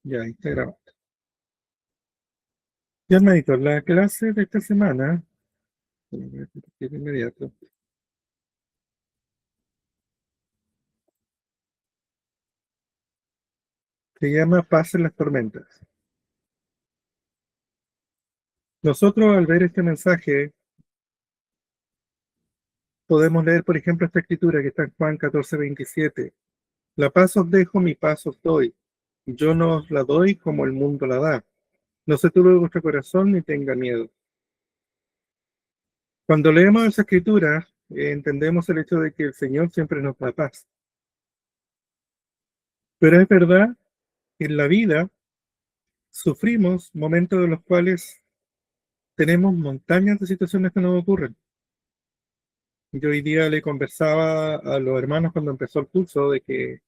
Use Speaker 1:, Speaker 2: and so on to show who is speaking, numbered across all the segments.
Speaker 1: Ya, ahí está grabado. Ya, hermanito, la clase de esta semana, voy a repetir de inmediato, se llama Paz en las tormentas. Nosotros al ver este mensaje podemos leer, por ejemplo, esta escritura que está en Juan 14:27. La paz os dejo, mi paz os doy. Yo no os la doy como el mundo la da. No se turbe vuestro corazón ni tenga miedo. Cuando leemos esa escritura, entendemos el hecho de que el Señor siempre nos da paz. Pero es verdad que en la vida sufrimos momentos en los cuales tenemos montañas de situaciones que nos ocurren. Yo hoy día le conversaba a los hermanos cuando empezó el curso de que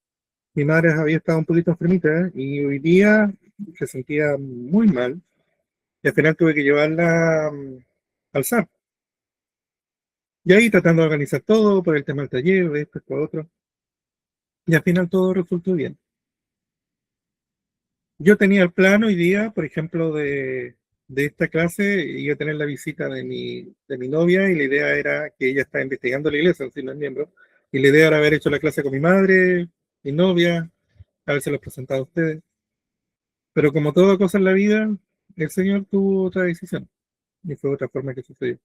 Speaker 1: mi madre había estado un poquito enfermita y hoy día se sentía muy mal y al final tuve que llevarla al SAR. Y ahí tratando de organizar todo por el tema del taller, de esto, esto, otro. Y al final todo resultó bien. Yo tenía el plan hoy día, por ejemplo, de esta clase, iba a tener la visita de mi novia y la idea era que ella está investigando la iglesia, si no es miembro, y la idea era haber hecho la clase con mi madre, mi novia, habérselos presentado a ustedes. Pero como toda cosa en la vida, el Señor tuvo otra decisión y fue otra forma que sucedió.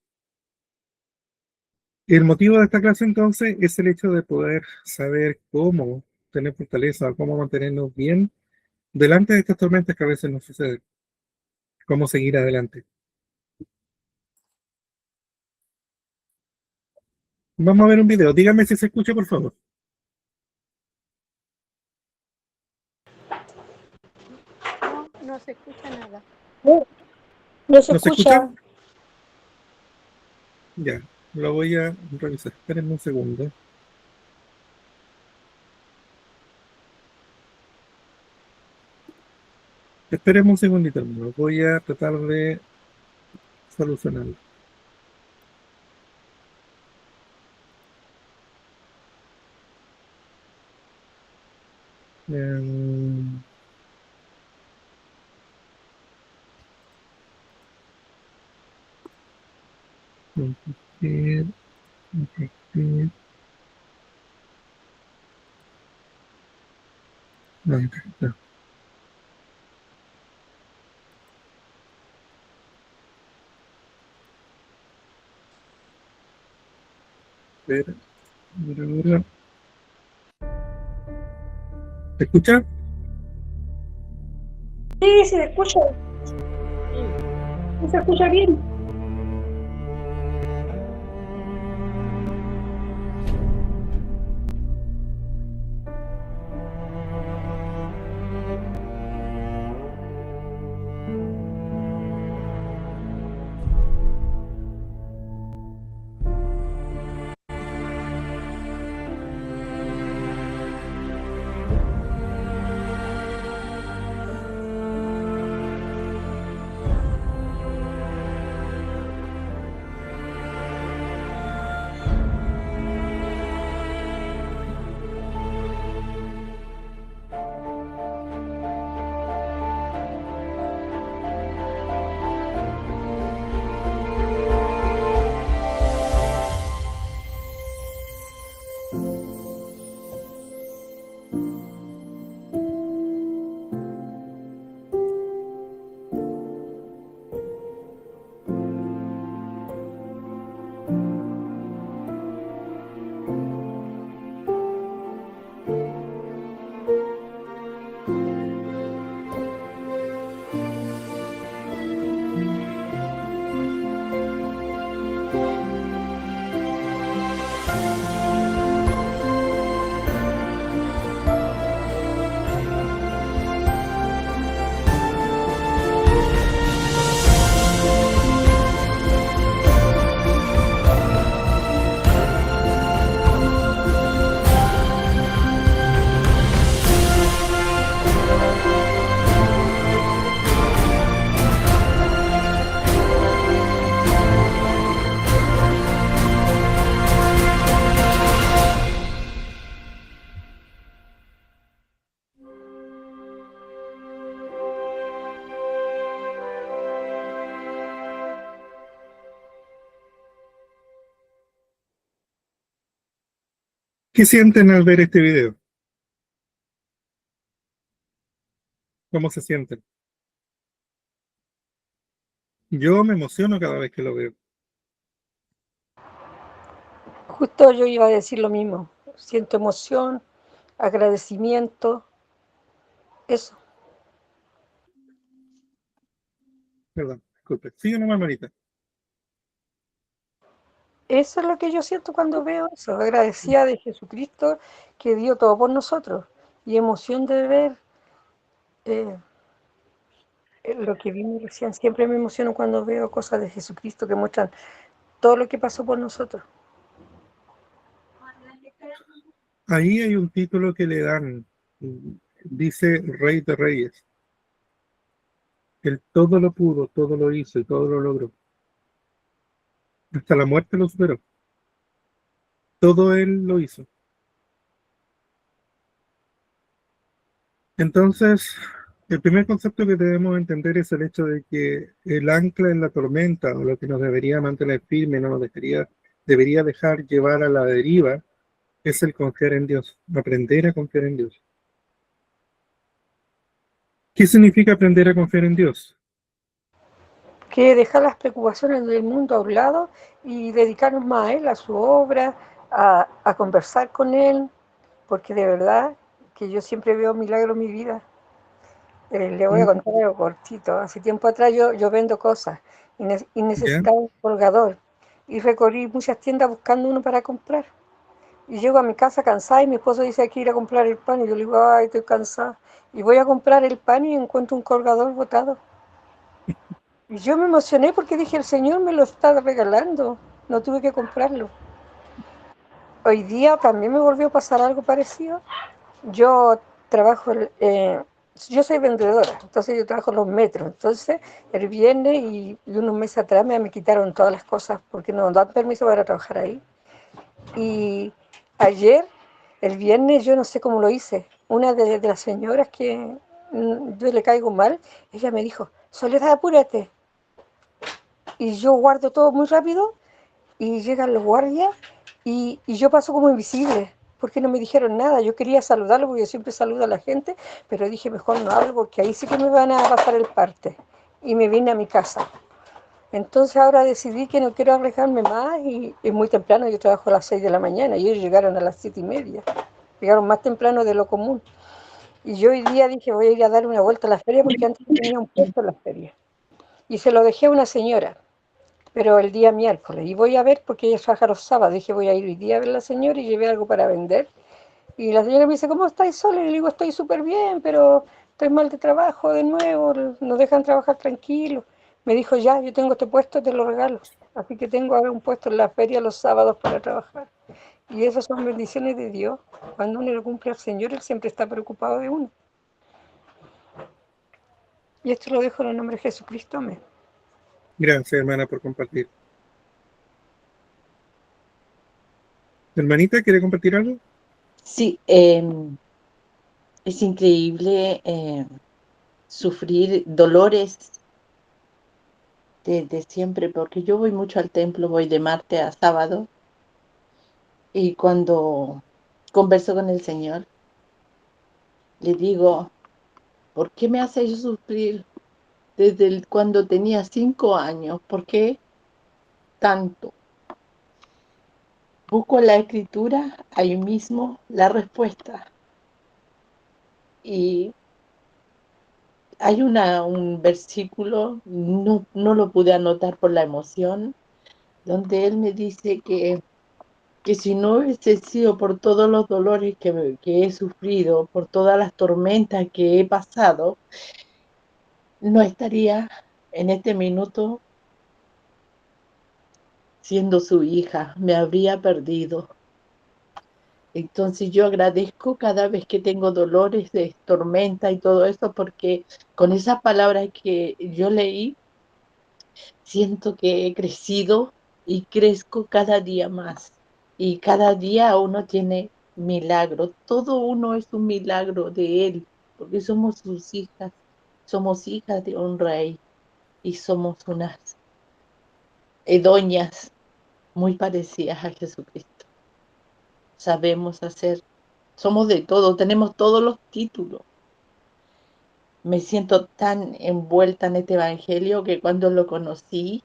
Speaker 1: El motivo de esta clase entonces es el hecho de poder saber cómo tener fortaleza, cómo mantenernos bien delante de estas tormentas que a veces nos suceden, cómo seguir adelante. Vamos a ver un video. Dígame si se escucha, por favor.
Speaker 2: No, no se escucha nada.
Speaker 3: No se
Speaker 1: ¿No se escucha?
Speaker 3: escucha.
Speaker 1: Ya, lo voy a revisar. Espérenme un segundo. Espérenme un segundito, hermano. Voy a tratar de solucionarlo. Em, compartir, compartir. Ahí está. Espera, ahora. ¿Se escucha?
Speaker 3: Sí, se escucha. Se escucha bien.
Speaker 1: ¿Qué sienten al ver este video? ¿Cómo se sienten? Yo me emociono cada vez que lo veo.
Speaker 2: Justo yo iba a decir lo mismo. Siento emoción, agradecimiento, eso.
Speaker 1: Perdón, disculpe. Sigue nomás, Marita.
Speaker 2: Eso es lo que yo siento cuando veo eso. Agradecida de Jesucristo que dio todo por nosotros. Y emoción de ver eh, lo que vimos recién. Siempre me emociono cuando veo cosas de Jesucristo que muestran todo lo que pasó por nosotros.
Speaker 1: Ahí hay un título que le dan. Dice Rey de Reyes. Él todo lo pudo, todo lo hizo y todo lo logró. Hasta la muerte lo superó. Todo él lo hizo. Entonces, el primer concepto que debemos entender es el hecho de que el ancla en la tormenta, o lo que nos debería mantener firme, no nos debería dejar llevar a la deriva, es el confiar en Dios, aprender a confiar en Dios. ¿Qué significa aprender a confiar en Dios?
Speaker 2: Que dejar las preocupaciones del mundo a un lado y dedicarnos más a Él, a su obra, a conversar con Él, porque de verdad que yo siempre veo milagros en mi vida. Le voy a
Speaker 1: Mm,
Speaker 2: contar algo cortito. Hace tiempo atrás yo vendo cosas y
Speaker 1: ¿Ya?
Speaker 2: necesitaba un colgador y recorrí muchas tiendas buscando uno para comprar. Y llego a mi casa cansada y mi esposo dice hay que ir a comprar el pan y yo le digo, ay, estoy cansada. Y voy a comprar el pan y encuentro un colgador botado. Y yo me emocioné porque dije, el Señor me lo está regalando, no tuve que comprarlo. Hoy día también me volvió a pasar algo parecido. Yo trabajo, yo soy vendedora, entonces yo trabajo en los metros. Entonces, el viernes y unos meses atrás me quitaron todas las cosas porque no dan permiso para trabajar ahí. Y ayer, el viernes, yo no sé cómo lo hice. Una de las señoras que yo le caigo mal, ella me dijo, Soledad, apúrate. Y yo guardo todo muy rápido y llegan los guardias y yo paso como invisible, porque no me dijeron nada. Yo quería saludarlo porque yo siempre saludo a la gente, pero dije mejor no hablo porque ahí sí que me van a pasar el parte. Y me vine a mi casa. Entonces ahora decidí que no quiero arriesgarme más y es muy temprano, yo trabajo a las 6 de la mañana y ellos llegaron a las 7:30. Llegaron más temprano de lo común. Y yo hoy día dije voy a ir a dar una vuelta a la feria porque antes tenía un puesto en la feria. Y se lo dejé a una señora pero el día miércoles. Y voy a ver, porque ella trabaja los sábados. Dije, voy a ir hoy día a ver a la señora y llevé algo para vender. Y la señora me dice, ¿cómo estáis sola? Y le digo, estoy súper bien, pero estoy mal de trabajo de nuevo, nos dejan trabajar tranquilo. Me dijo, ya, yo tengo este puesto, te lo regalo. Así que tengo ahora un puesto en la feria los sábados para trabajar. Y esas son bendiciones de Dios. Cuando uno le cumple al Señor, Él siempre está preocupado de uno. Y esto lo dejo en el nombre de Jesucristo. Amén.
Speaker 1: Gracias, hermana, por compartir. Hermanita, ¿quiere compartir algo?
Speaker 4: Sí, es increíble sufrir dolores desde siempre, porque yo voy mucho al templo, voy de martes a sábado, y cuando converso con el Señor, le digo, ¿por qué me haces sufrir desde cuando tenía 5 años? ¿Por qué tanto? Busco en la escritura ahí mismo la respuesta, y hay un versículo, no lo pude anotar por la emoción, donde él me dice que si no hubiese sido por todos los dolores que he sufrido, por todas las tormentas que he pasado, no estaría en este minuto siendo su hija, me habría perdido. Entonces yo agradezco cada vez que tengo dolores de tormenta y todo eso, porque con esas palabras que yo leí, siento que he crecido y crezco cada día más. Y cada día uno tiene milagro. Todo uno es un milagro de Él, porque somos sus hijas. Somos hijas de un rey y somos unas doñas muy parecidas a Jesucristo. sabemos hacer, somos de todo, tenemos todos los títulos. Me siento tan envuelta en este evangelio que cuando lo conocí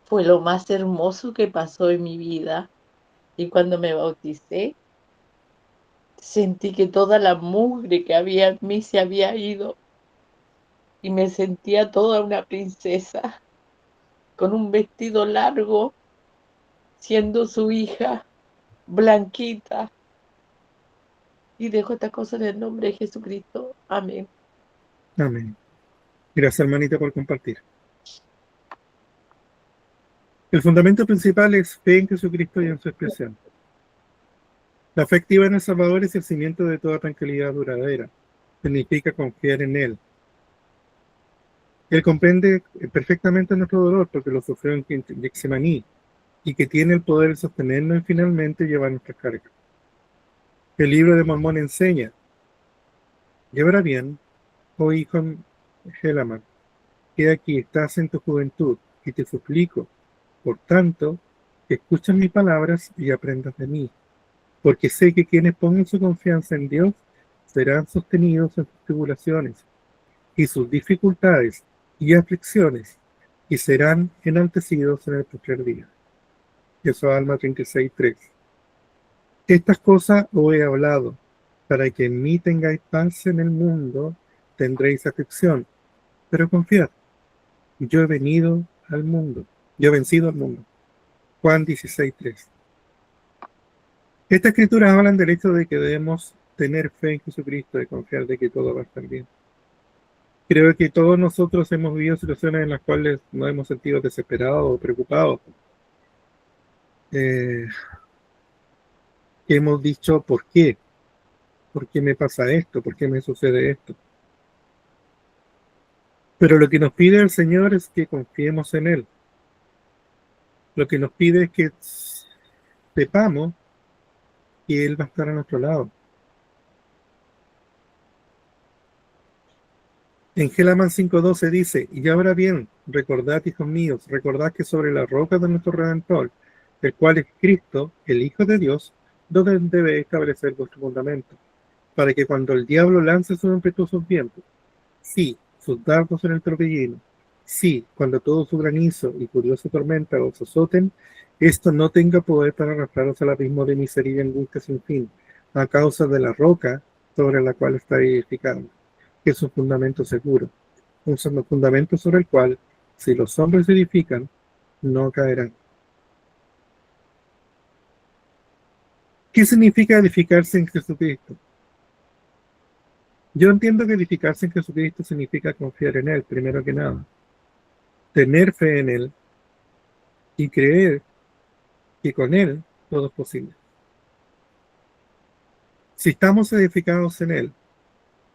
Speaker 4: fue lo más hermoso que pasó en mi vida. Y cuando me bauticé, sentí que toda la mugre que había en mí se había ido y me sentía toda una princesa con un vestido largo, siendo su hija, blanquita. Y dejo esta cosa en el nombre de Jesucristo. Amén.
Speaker 1: Amén. Gracias, hermanita, por compartir. El fundamento principal es fe en Jesucristo y en su expiación. La fe activa en el Salvador es el cimiento de toda tranquilidad duradera. Significa confiar en Él. Él comprende perfectamente nuestro dolor porque lo sufrió en Getsemaní y que tiene el poder de sostenernos y finalmente llevar nuestras cargas. El libro de Mormón enseña: y ahora bien, oh hijo Helaman, que aquí estás en tu juventud y te suplico, por tanto, que escuches mis palabras y aprendas de mí, porque sé que quienes pongan su confianza en Dios serán sostenidos en sus tribulaciones y sus dificultades y aflicciones, y serán enaltecidos en el postrer día. Eso, Alma 36:3. Estas cosas os he hablado, para que en mí tengáis paz. En el mundo tendréis aflicción, pero confiad, yo he venido al mundo, yo he vencido al mundo. Juan 16:3. Estas escrituras hablan del hecho de que debemos tener fe en Jesucristo y confiar de que todo va a estar bien. Creo que todos nosotros hemos vivido situaciones en las cuales nos hemos sentido desesperados o preocupados. Hemos dicho, ¿por qué? ¿Por qué me pasa esto? ¿Por qué me sucede esto? Pero lo que nos pide el Señor es que confiemos en Él. Lo que nos pide es que sepamos que Él va a estar a nuestro lado. En Helaman 5:12 dice: y ahora bien, recordad, hijos míos, recordad que sobre la roca de nuestro Redentor, el cual es Cristo, el Hijo de Dios, donde debe establecer vuestro fundamento, para que cuando el diablo lance sus impetuosos vientos, sí, sus dardos en el torbellino, sí, cuando todo su granizo y curiosa tormenta os azoten, esto no tenga poder para arrastraros al abismo de miseria y angustia sin fin, a causa de la roca sobre la cual está edificado, que es un fundamento seguro, un fundamento sobre el cual, si los hombres edifican, no caerán. ¿Qué significa edificarse en Jesucristo? Yo entiendo que edificarse en Jesucristo significa confiar en Él, primero que nada. Tener fe en Él y creer que con Él todo es posible. Si estamos edificados en Él,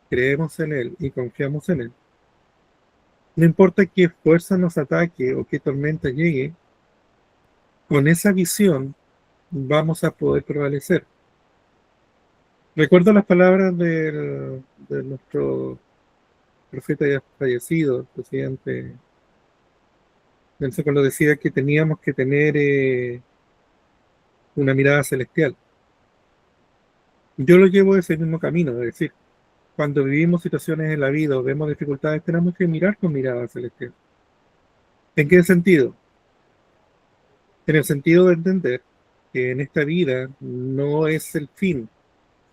Speaker 1: creemos en Él y confiamos en Él, no importa qué fuerza nos ataque o qué tormenta llegue, con esa visión vamos a poder prevalecer. Recuerdo las palabras de nuestro profeta ya fallecido, el presidente Nelson, cuando decía que teníamos que tener una mirada celestial. Yo lo llevo ese mismo camino, es decir, cuando vivimos situaciones en la vida o vemos dificultades, tenemos que mirar con mirada celestial. ¿En qué sentido? En el sentido de entender que en esta vida no es el fin,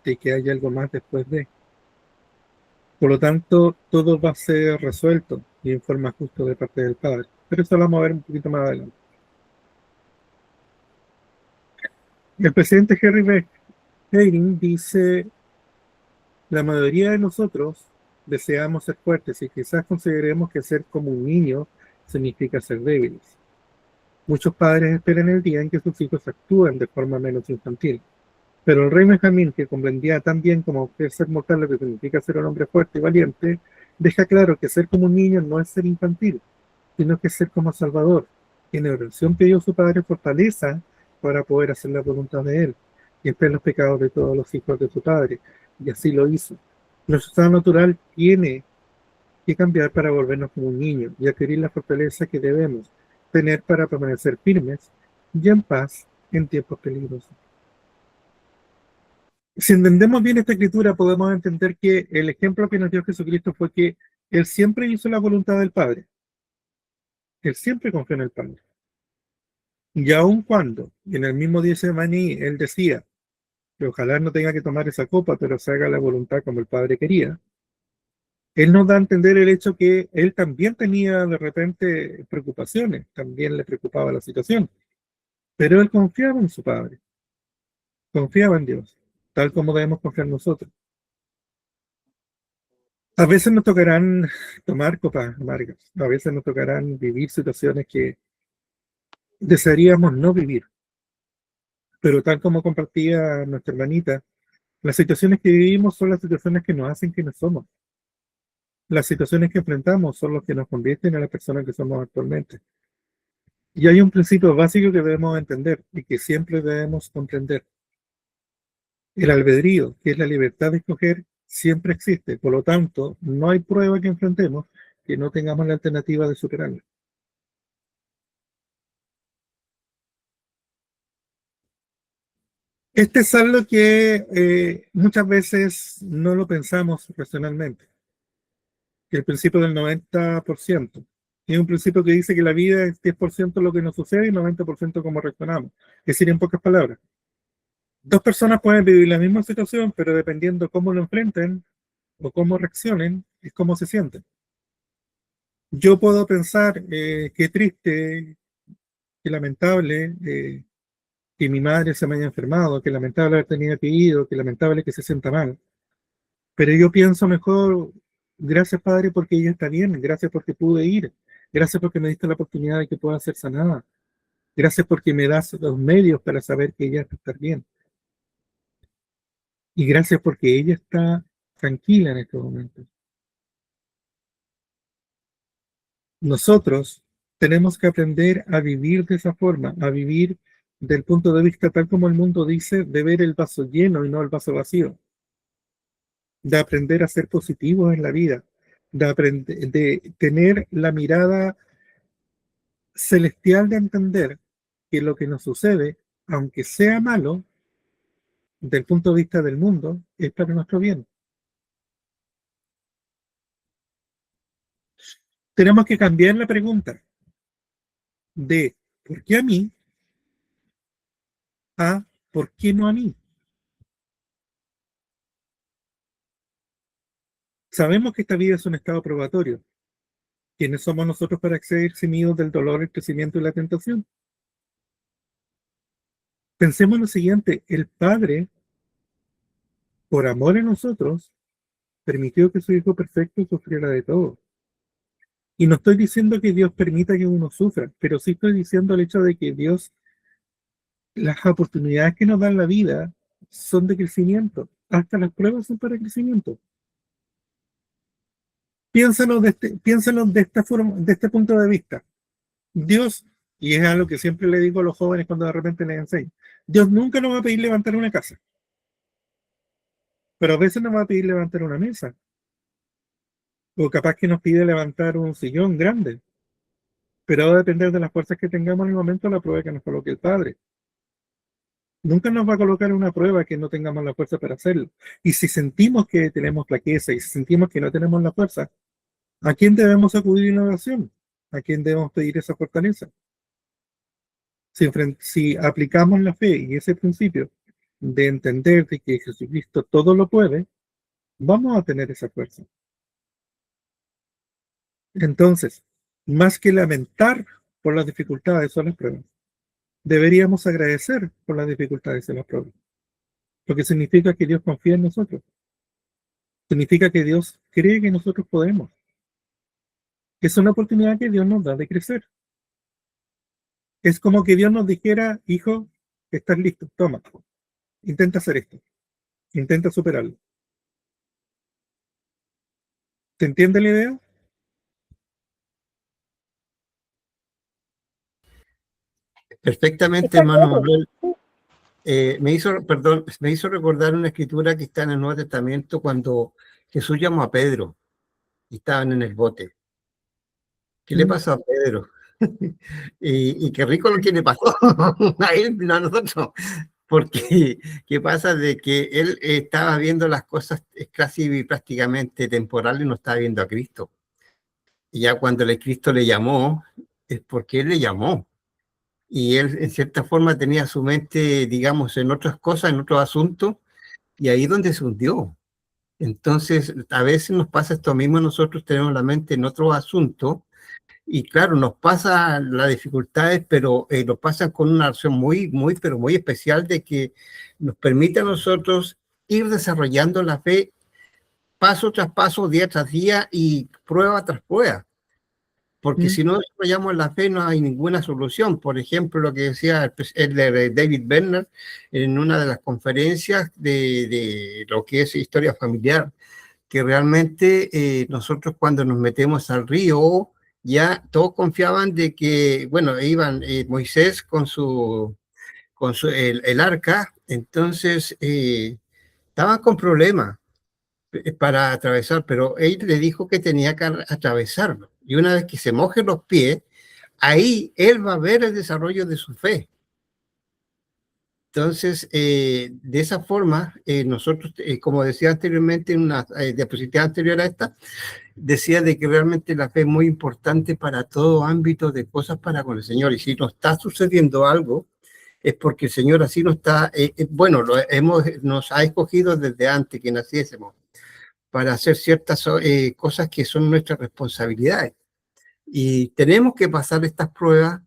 Speaker 1: de que haya algo más después de. Por lo tanto, todo va a ser resuelto y en forma justa de parte del Padre. Pero eso lo vamos a ver un poquito más adelante. El presidente Henry B. Eyring dice: la mayoría de nosotros deseamos ser fuertes y quizás consideremos que ser como un niño significa ser débiles. Muchos padres esperan el día en que sus hijos actúen de forma menos infantil. Pero el rey Benjamín, que comprendía tan bien como que ser mortal lo que significa ser un hombre fuerte y valiente, deja claro que ser como un niño no es ser infantil, sino que es ser como Salvador, quien en oración pidió a su padre fortaleza para poder hacer la voluntad de él y esperar los pecados de todos los hijos de su padre, y así lo hizo. Nuestro estado natural tiene que cambiar para volvernos como un niño y adquirir la fortaleza que debemos tener para permanecer firmes y en paz en tiempos peligrosos. Si entendemos bien esta escritura, podemos entender que el ejemplo que nos dio Jesucristo fue que Él siempre hizo la voluntad del Padre. Él siempre confió en el Padre. Y aun cuando, en el mismo día de Semaní, Él decía que ojalá no tenga que tomar esa copa, pero se haga la voluntad como el Padre quería, Él nos da a entender el hecho que Él también tenía de repente preocupaciones, también le preocupaba la situación, pero Él confiaba en su Padre, confiaba en Dios, tal como debemos confiar nosotros. A veces nos tocarán tomar copas amargas, a veces nos tocarán vivir situaciones que desearíamos no vivir, pero tal como compartía nuestra hermanita, las situaciones que vivimos son las situaciones que nos hacen quienes somos. Las situaciones que enfrentamos son las que nos convierten en la persona que somos actualmente. Y hay un principio básico que debemos entender y que siempre debemos comprender. El albedrío, que es la libertad de escoger, siempre existe. Por lo tanto, no hay prueba que enfrentemos que no tengamos la alternativa de superarla. Este es algo que muchas veces no lo pensamos racionalmente. Que el principio del 90%. Es un principio que dice que la vida es 10% lo que nos sucede y 90% como reaccionamos. Es decir, en pocas palabras, dos personas pueden vivir la misma situación, pero dependiendo cómo lo enfrenten o cómo reaccionen, es cómo se sienten. Yo puedo pensar qué triste, qué lamentable que mi madre se me haya enfermado, qué lamentable haber tenido que ir, qué lamentable que se sienta mal. Pero yo pienso mejor, gracias Padre porque ella está bien, gracias porque pude ir, gracias porque me diste la oportunidad de que pueda ser sanada, gracias porque me das los medios para saber que ella está bien. Y gracias porque ella está tranquila en estos momentos. Nosotros tenemos que aprender a vivir de esa forma, a vivir del punto de vista tal como el mundo dice, de ver el vaso lleno y no el vaso vacío, de aprender a ser positivos en la vida, de tener la mirada celestial de entender que lo que nos sucede, aunque sea malo, del punto de vista del mundo, es para nuestro bien. Tenemos que cambiar la pregunta de ¿por qué a mí? A ¿por qué no a mí? Sabemos que esta vida es un estado probatorio. ¿Quiénes somos nosotros para ser eximidos del dolor, el crecimiento y la tentación? Pensemos lo siguiente, el Padre, por amor a nosotros, permitió que su Hijo perfecto sufriera de todo. Y no estoy diciendo que Dios permita que uno sufra, pero sí estoy diciendo el hecho de que Dios, las oportunidades que nos da en la vida son de crecimiento. Hasta las pruebas son para crecimiento. Piénsalo de esta forma, de este punto de vista. Dios, y es algo que siempre le digo a los jóvenes cuando de repente les enseño, Dios nunca nos va a pedir levantar una casa, pero a veces nos va a pedir levantar una mesa, o capaz que nos pide levantar un sillón grande, pero va a depender de las fuerzas que tengamos en el momento de la prueba que nos coloque el Padre. Nunca nos va a colocar una prueba que no tengamos la fuerza para hacerlo. Y si sentimos que tenemos flaqueza y si sentimos que no tenemos la fuerza, ¿a quién debemos acudir en oración? ¿A quién debemos pedir esa fortaleza? Si aplicamos la fe y ese principio de entender de que Jesucristo todo lo puede, vamos a tener esa fuerza. Entonces, más que lamentar por las dificultades o las pruebas, deberíamos agradecer por las dificultades y las pruebas, porque significa que Dios confía en nosotros, significa que Dios cree que nosotros podemos. Es una oportunidad que Dios nos da de crecer. Es como que Dios nos dijera, hijo, estás listo, toma, intenta hacer esto, intenta superarlo. ¿Te entiende la idea?
Speaker 5: Perfectamente,
Speaker 3: Está
Speaker 5: hermano
Speaker 3: claro.
Speaker 5: Manuel. Me hizo recordar una escritura que está en el Nuevo Testamento cuando Jesús llamó a Pedro y estaban en el bote. ¿Qué le pasó a Pedro? Y qué rico lo que le pasó a él, no a nosotros. porque ¿qué pasa? De que él estaba viendo las cosas casi prácticamente temporales, no estaba viendo a Cristo. Y ya cuando el Cristo le llamó, es porque él le llamó. Y él, en cierta forma, tenía su mente, digamos, en otras cosas, en otros asuntos, y ahí es donde se hundió. Entonces, a veces nos pasa esto mismo, nosotros tenemos la mente en otros asuntos, y claro, nos pasa las dificultades, pero nos pasan con una acción pero muy especial de que nos permite a nosotros ir desarrollando la fe paso tras paso, día tras día y prueba tras prueba. Porque si no desarrollamos la fe no hay ninguna solución. Por ejemplo, lo que decía el de David Bernard en una de las conferencias de lo que es historia familiar, que realmente nosotros cuando nos metemos al río, ya todos confiaban de que, bueno, iban Moisés el arca, entonces estaban con problemas para atravesar, pero él le dijo que tenía que atravesarlo. Y una vez que se mojen los pies, ahí él va a ver el desarrollo de su fe. Entonces, de esa forma, nosotros, como decía anteriormente en una diapositiva anterior a esta, decía de que realmente la fe es muy importante para todo ámbito de cosas para con el Señor. Y si nos está sucediendo algo, es porque el Señor así nos está, bueno, nos ha escogido desde antes que naciésemos para hacer ciertas cosas que son nuestras responsabilidades. Y tenemos que pasar estas pruebas,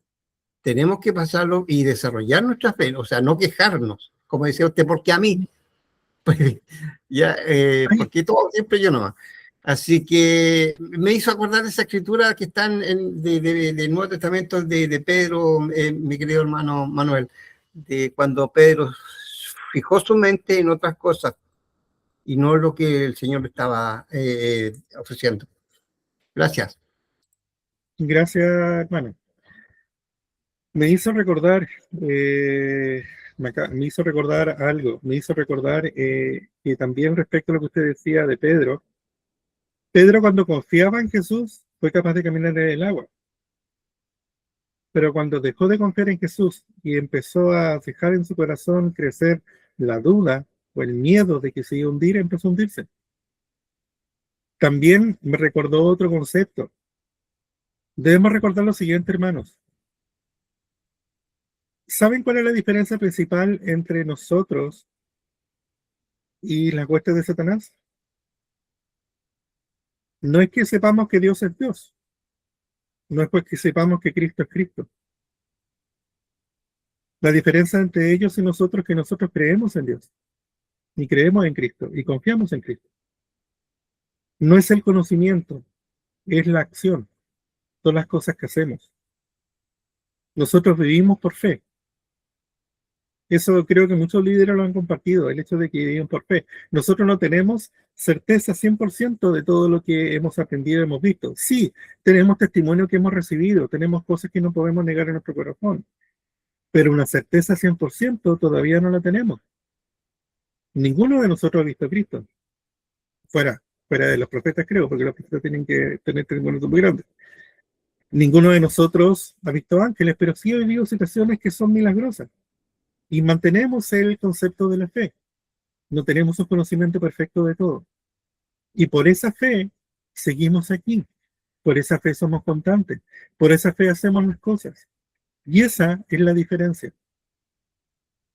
Speaker 5: tenemos que pasarlo y desarrollar nuestra fe, o sea, no quejarnos, como decía usted, porque a mí, pues, ya, porque todo siempre yo no. Así que me hizo acordar de esa escritura que están del Nuevo Testamento de Pedro, mi querido hermano Manuel, de cuando Pedro fijó su mente en otras cosas y no lo que el Señor le estaba ofreciendo. Gracias.
Speaker 1: Gracias, hermano. Me hizo recordar, me hizo recordar algo, me hizo recordar que también respecto a lo que usted decía de Pedro, Pedro cuando confiaba en Jesús fue capaz de caminar en el agua, pero cuando dejó de confiar en Jesús y empezó a dejar en su corazón crecer la duda o el miedo de que se iba a hundir, empezó a hundirse. También me recordó otro concepto. Debemos recordar lo siguiente, hermanos. ¿Saben cuál es la diferencia principal entre nosotros y las huestes de Satanás? No es que sepamos que Dios es Dios, no es pues que sepamos que Cristo es Cristo. La diferencia entre ellos y nosotros es que nosotros creemos en Dios, y creemos en Cristo, y confiamos en Cristo. No es el conocimiento, es la acción, son las cosas que hacemos. Nosotros vivimos por fe. Eso creo que muchos líderes lo han compartido, el hecho de que viven por fe. Nosotros no tenemos certeza 100% de todo lo que hemos aprendido y hemos visto. Sí, tenemos testimonio que hemos recibido, tenemos cosas que no podemos negar en nuestro corazón, pero una certeza 100% todavía no la tenemos. Ninguno de nosotros ha visto a Cristo, fuera de los profetas creo, porque los profetas tienen que tener testimonios muy grandes. Ninguno de nosotros ha visto ángeles, pero sí ha vivido situaciones que son milagrosas. Y mantenemos el concepto de la fe. No tenemos un conocimiento perfecto de todo. Y por esa fe seguimos aquí. Por esa fe somos constantes. Por esa fe hacemos las cosas. Y esa es la diferencia.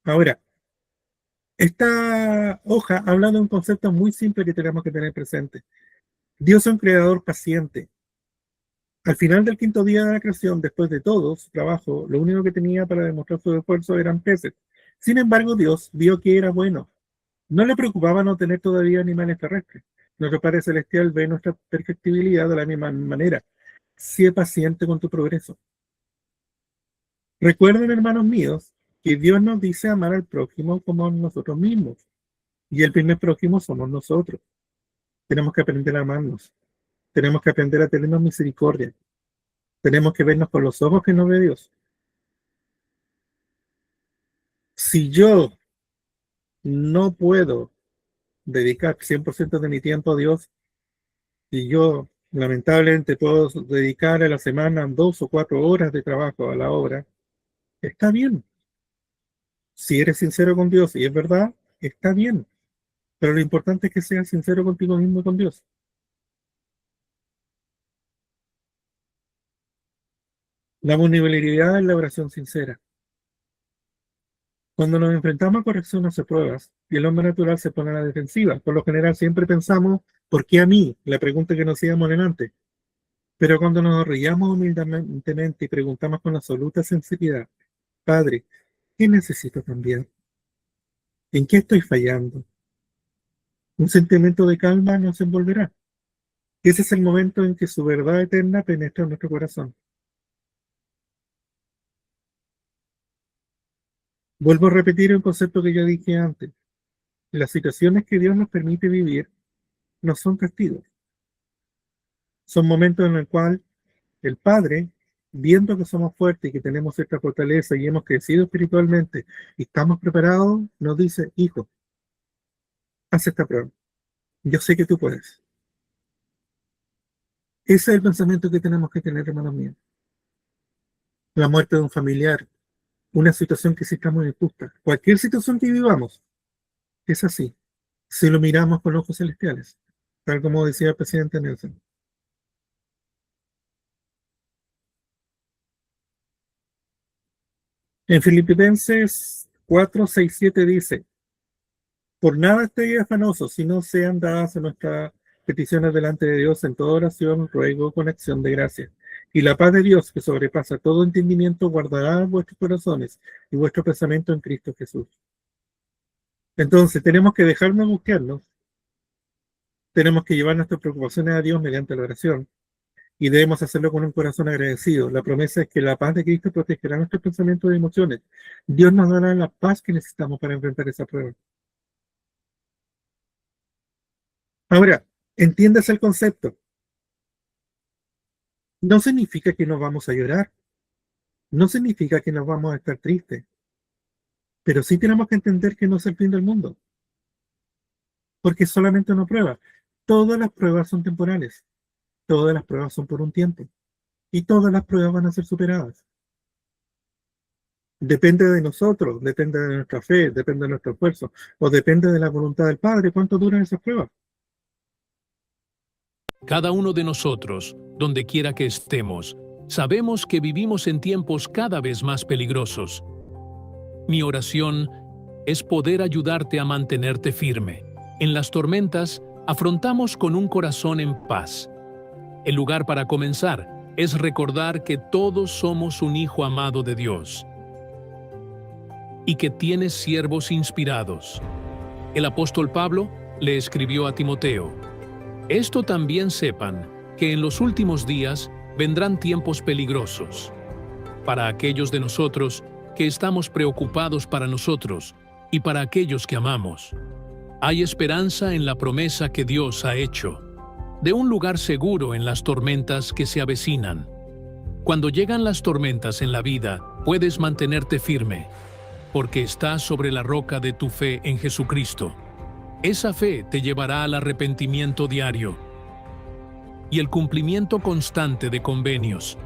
Speaker 1: Ahora, esta hoja habla de un concepto muy simple que tenemos que tener presente. Dios es un creador paciente. Al final del quinto día de la creación, después de todo su trabajo, lo único que tenía para demostrar su esfuerzo eran peces. Sin embargo, Dios vio que era bueno. No le preocupaba no tener todavía animales terrestres. Nuestro Padre Celestial ve nuestra perfectibilidad de la misma manera. Sé paciente con tu progreso. Recuerden, hermanos míos, que Dios nos dice amar al prójimo como nosotros mismos. Y el primer prójimo somos nosotros. Tenemos que aprender a amarnos. Tenemos que aprender a tenernos misericordia. Tenemos que vernos con los ojos que nos ve Dios. Si yo no puedo dedicar 100% de mi tiempo a Dios, y yo lamentablemente puedo dedicar a la semana 2 o 4 horas de trabajo a la obra, está bien. Si eres sincero con Dios y es verdad, está bien. Pero lo importante es que seas sincero contigo mismo y con Dios. La vulnerabilidad es la oración sincera. Cuando nos enfrentamos a correcciones o pruebas y el hombre natural se pone a la defensiva, por lo general siempre pensamos, ¿por qué a mí? La pregunta que nos hacíamos delante. Pero cuando nos arrodillamos humildemente y preguntamos con absoluta sinceridad, Padre, ¿qué necesito cambiar? ¿En qué estoy fallando? Un sentimiento de calma nos envolverá. Ese es el momento en que su verdad eterna penetra en nuestro corazón. Vuelvo a repetir un concepto que ya dije antes. Las situaciones que Dios nos permite vivir no son castigos. Son momentos en el cual el Padre, viendo que somos fuertes y que tenemos esta fortaleza y hemos crecido espiritualmente y estamos preparados, nos dice, hijo, haz esta prueba. Yo sé que tú puedes. Ese es el pensamiento que tenemos que tener, hermanos míos. La muerte de un familiar, una situación que sí está muy injusta. Cualquier situación que vivamos es así. Si lo miramos con ojos celestiales, tal como decía el presidente Nelson. En Filipenses 4, 6, 7 dice, por nada estéis afanosos, si no sean dadas nuestras peticiones delante de Dios en toda oración, ruego con acción de gracia. Y la paz de Dios, que sobrepasa todo entendimiento, guardará vuestros corazones y vuestro pensamiento en Cristo Jesús. Entonces, tenemos que dejarnos buscarnos, tenemos que llevar nuestras preocupaciones a Dios mediante la oración, y debemos hacerlo con un corazón agradecido. La promesa es que la paz de Cristo protegerá nuestros pensamientos y emociones. Dios nos dará la paz que necesitamos para enfrentar esa prueba. Ahora, entiendas el concepto. No significa que nos vamos a llorar, no significa que nos vamos a estar tristes, pero sí tenemos que entender que no es el fin del mundo, porque es solamente una prueba. Todas las pruebas son temporales, todas las pruebas son por un tiempo, y todas las pruebas van a ser superadas. Depende de nosotros, depende de nuestra fe, depende de nuestro esfuerzo, o depende de la voluntad del Padre, cuánto duran esas pruebas.
Speaker 6: Cada uno de nosotros, donde quiera que estemos, sabemos que vivimos en tiempos cada vez más peligrosos. Mi oración es poder ayudarte a mantenerte firme. En las tormentas, afrontamos con un corazón en paz. El lugar para comenzar es recordar que todos somos un hijo amado de Dios y que tienes siervos inspirados. El apóstol Pablo le escribió a Timoteo: esto también sepan, que en los últimos días vendrán tiempos peligrosos. Para aquellos de nosotros que estamos preocupados para nosotros y para aquellos que amamos, hay esperanza en la promesa que Dios ha hecho, de un lugar seguro en las tormentas que se avecinan. Cuando llegan las tormentas en la vida, puedes mantenerte firme, porque estás sobre la roca de tu fe en Jesucristo. Esa fe te llevará al arrepentimiento diario y el cumplimiento constante de convenios.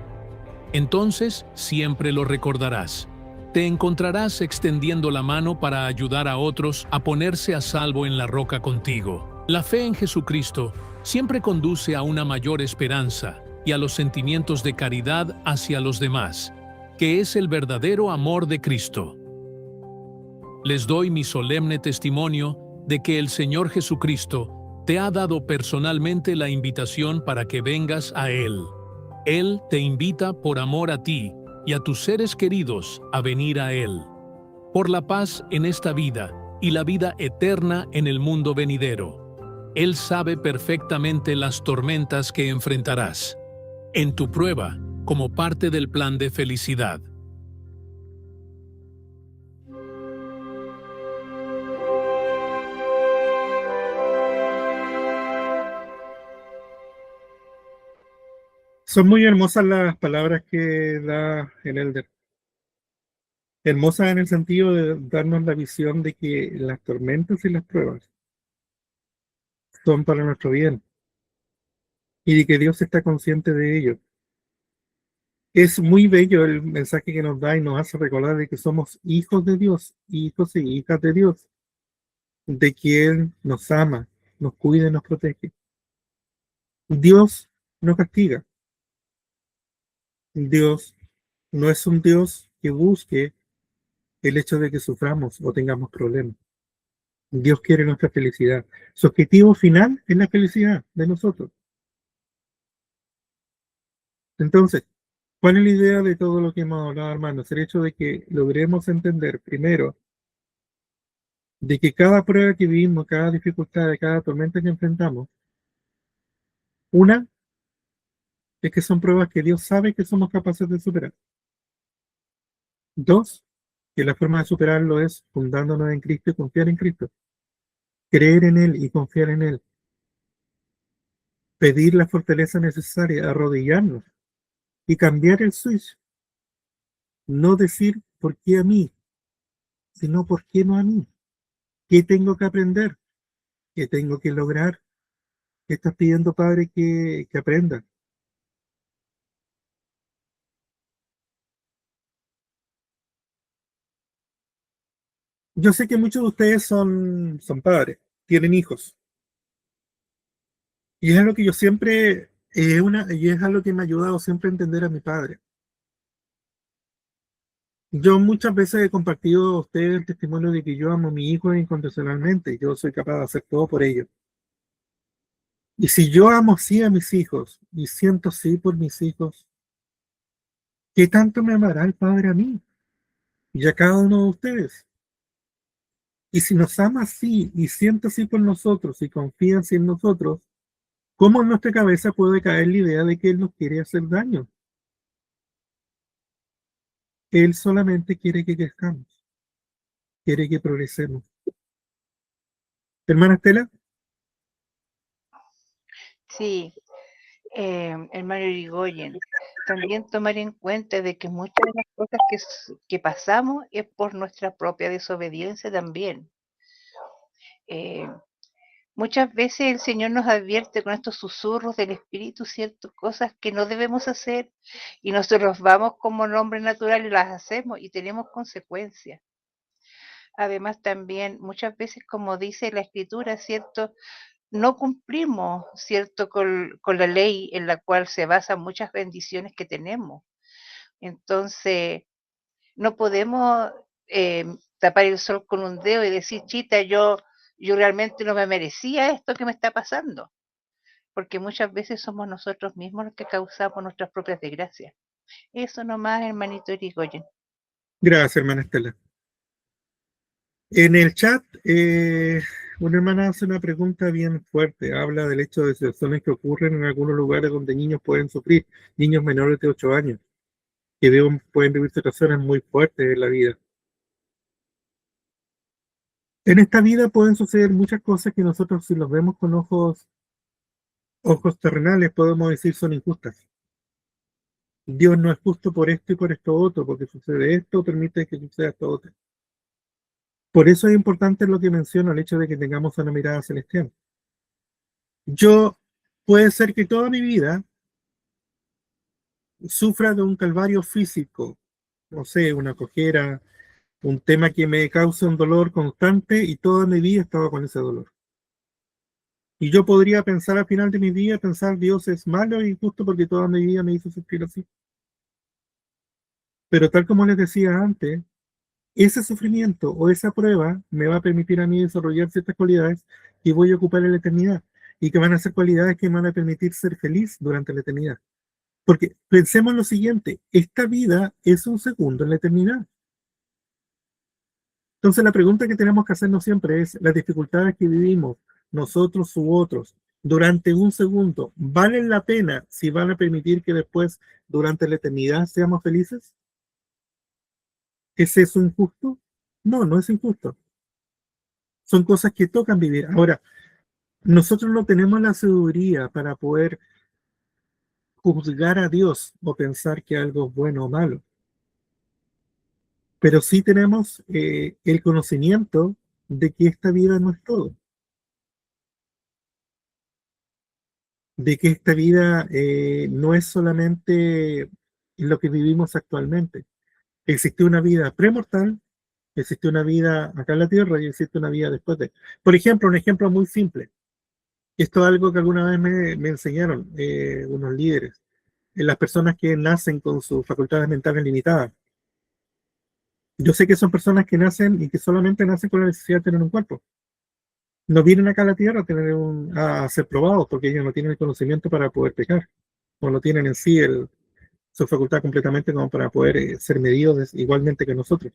Speaker 6: Entonces siempre lo recordarás. Te encontrarás extendiendo la mano para ayudar a otros a ponerse a salvo en la roca contigo. La fe en Jesucristo siempre conduce a una mayor esperanza y a los sentimientos de caridad hacia los demás, que es el verdadero amor de Cristo. Les doy mi solemne testimonio de que el Señor Jesucristo te ha dado personalmente la invitación para que vengas a Él. Él te invita por amor a ti y a tus seres queridos a venir a Él, por la paz en esta vida y la vida eterna en el mundo venidero. Él sabe perfectamente las tormentas que enfrentarás en tu prueba como parte del plan de felicidad.
Speaker 1: Son muy hermosas las palabras que da el Elder. Hermosas en el sentido de darnos la visión de que las tormentas y las pruebas son para nuestro bien y de que Dios está consciente de ello. Es muy bello el mensaje que nos da y nos hace recordar de que somos hijos de Dios, hijos y hijas de Dios, de quien nos ama, nos cuida y nos protege. Dios no castiga. Dios no es un Dios que busque el hecho de que suframos o tengamos problemas. Dios quiere nuestra felicidad. Su objetivo final es la felicidad de nosotros. Entonces, ¿cuál es la idea de todo lo que hemos hablado, hermanos? El hecho de que logremos entender, primero, de que cada prueba que vivimos, cada dificultad, cada tormenta que enfrentamos, una es que son pruebas que Dios sabe que somos capaces de superar. Dos, que la forma de superarlo es fundándonos en Cristo y confiar en Cristo. Creer en Él y confiar en Él. Pedir la fortaleza necesaria, arrodillarnos y cambiar el switch. No decir por qué a mí, sino por qué no a mí. ¿Qué tengo que aprender? ¿Qué tengo que lograr? ¿Qué estás pidiendo, Padre, que aprenda? Yo sé que muchos de ustedes son padres, tienen hijos. Y es algo que yo siempre, y es algo que me ha ayudado siempre a entender a mi padre. Yo muchas veces he compartido a ustedes el testimonio de que yo amo a mi hijo incondicionalmente. Yo soy capaz de hacer todo por ellos. Y si yo amo sí a mis hijos y siento sí por mis hijos, ¿qué tanto me amará el Padre a mí y a cada uno de ustedes? Y si nos ama así y siente así por nosotros y confía así en nosotros, ¿cómo en nuestra cabeza puede caer la idea de que Él nos quiere hacer daño? Él solamente quiere que crezcamos, quiere que progresemos. Hermana Estela,
Speaker 7: Sí, hermano Irigoyen, también tomar en cuenta de que muchas de las cosas que pasamos es por nuestra propia desobediencia también. Eh, Muchas veces el Señor nos advierte con estos susurros del Espíritu, ciertas cosas que no debemos hacer y nosotros vamos como nombre natural y las hacemos y tenemos consecuencias. Además también muchas veces, como dice la Escritura, ¿cierto? No cumplimos, ¿cierto? Con la ley en la cual se basan muchas bendiciones que tenemos. Entonces, no podemos tapar el sol con un dedo y decir, chita, yo realmente no me merecía esto que me está pasando, porque muchas veces somos nosotros mismos los que causamos nuestras propias desgracias. Eso nomás, hermanito Irigoyen.
Speaker 1: gracias, hermana Estela. En el chat, una hermana hace una pregunta bien fuerte. Habla del hecho de situaciones que ocurren en algunos lugares donde niños pueden sufrir, niños menores de 8 años, que pueden vivir situaciones muy fuertes en la vida. En esta vida pueden suceder muchas cosas que nosotros, si los vemos con ojos terrenales, podemos decir son injustas. Dios no es justo por esto y por esto otro, porque sucede esto, permite que suceda esto otro. Por eso es importante lo que menciono, el hecho de que tengamos una mirada celestial. Yo, puede ser que toda mi vida sufra de un calvario físico, no sé, una cojera, un tema que me cause un dolor constante y toda mi vida estaba con ese dolor. Y yo podría pensar al final de mi vida, pensar Dios es malo y injusto porque toda mi vida me hizo sufrir así. Pero tal como les decía antes, ese sufrimiento o esa prueba me va a permitir a mí desarrollar ciertas cualidades que voy a ocupar en la eternidad y que van a ser cualidades que me van a permitir ser feliz durante la eternidad. Porque pensemos lo siguiente, esta vida es un segundo en la eternidad. Entonces la pregunta que tenemos que hacernos siempre es, las dificultades que vivimos nosotros u otros durante un segundo, ¿valen la pena si van a permitir que después, durante la eternidad, seamos felices? ¿Es eso injusto? No, no es injusto. Son cosas que tocan vivir. Ahora, nosotros no tenemos la sabiduría para poder juzgar a Dios o pensar que algo es bueno o malo. Pero sí tenemos el conocimiento de que esta vida no es todo. De que esta vida no es solamente en lo que vivimos actualmente. Existe una vida premortal, existe una vida acá en la Tierra y existe una vida después de. Por ejemplo, un ejemplo muy simple. Esto es algo que alguna vez me enseñaron unos líderes. Las personas que nacen con sus facultades mentales limitadas. Yo sé que son personas que nacen y que solamente nacen con la necesidad de tener un cuerpo. No vienen acá a la Tierra a ser probados porque ellos no tienen el conocimiento para poder pecar. O no tienen en sí su facultad completamente como para poder ser medidos igualmente que nosotros.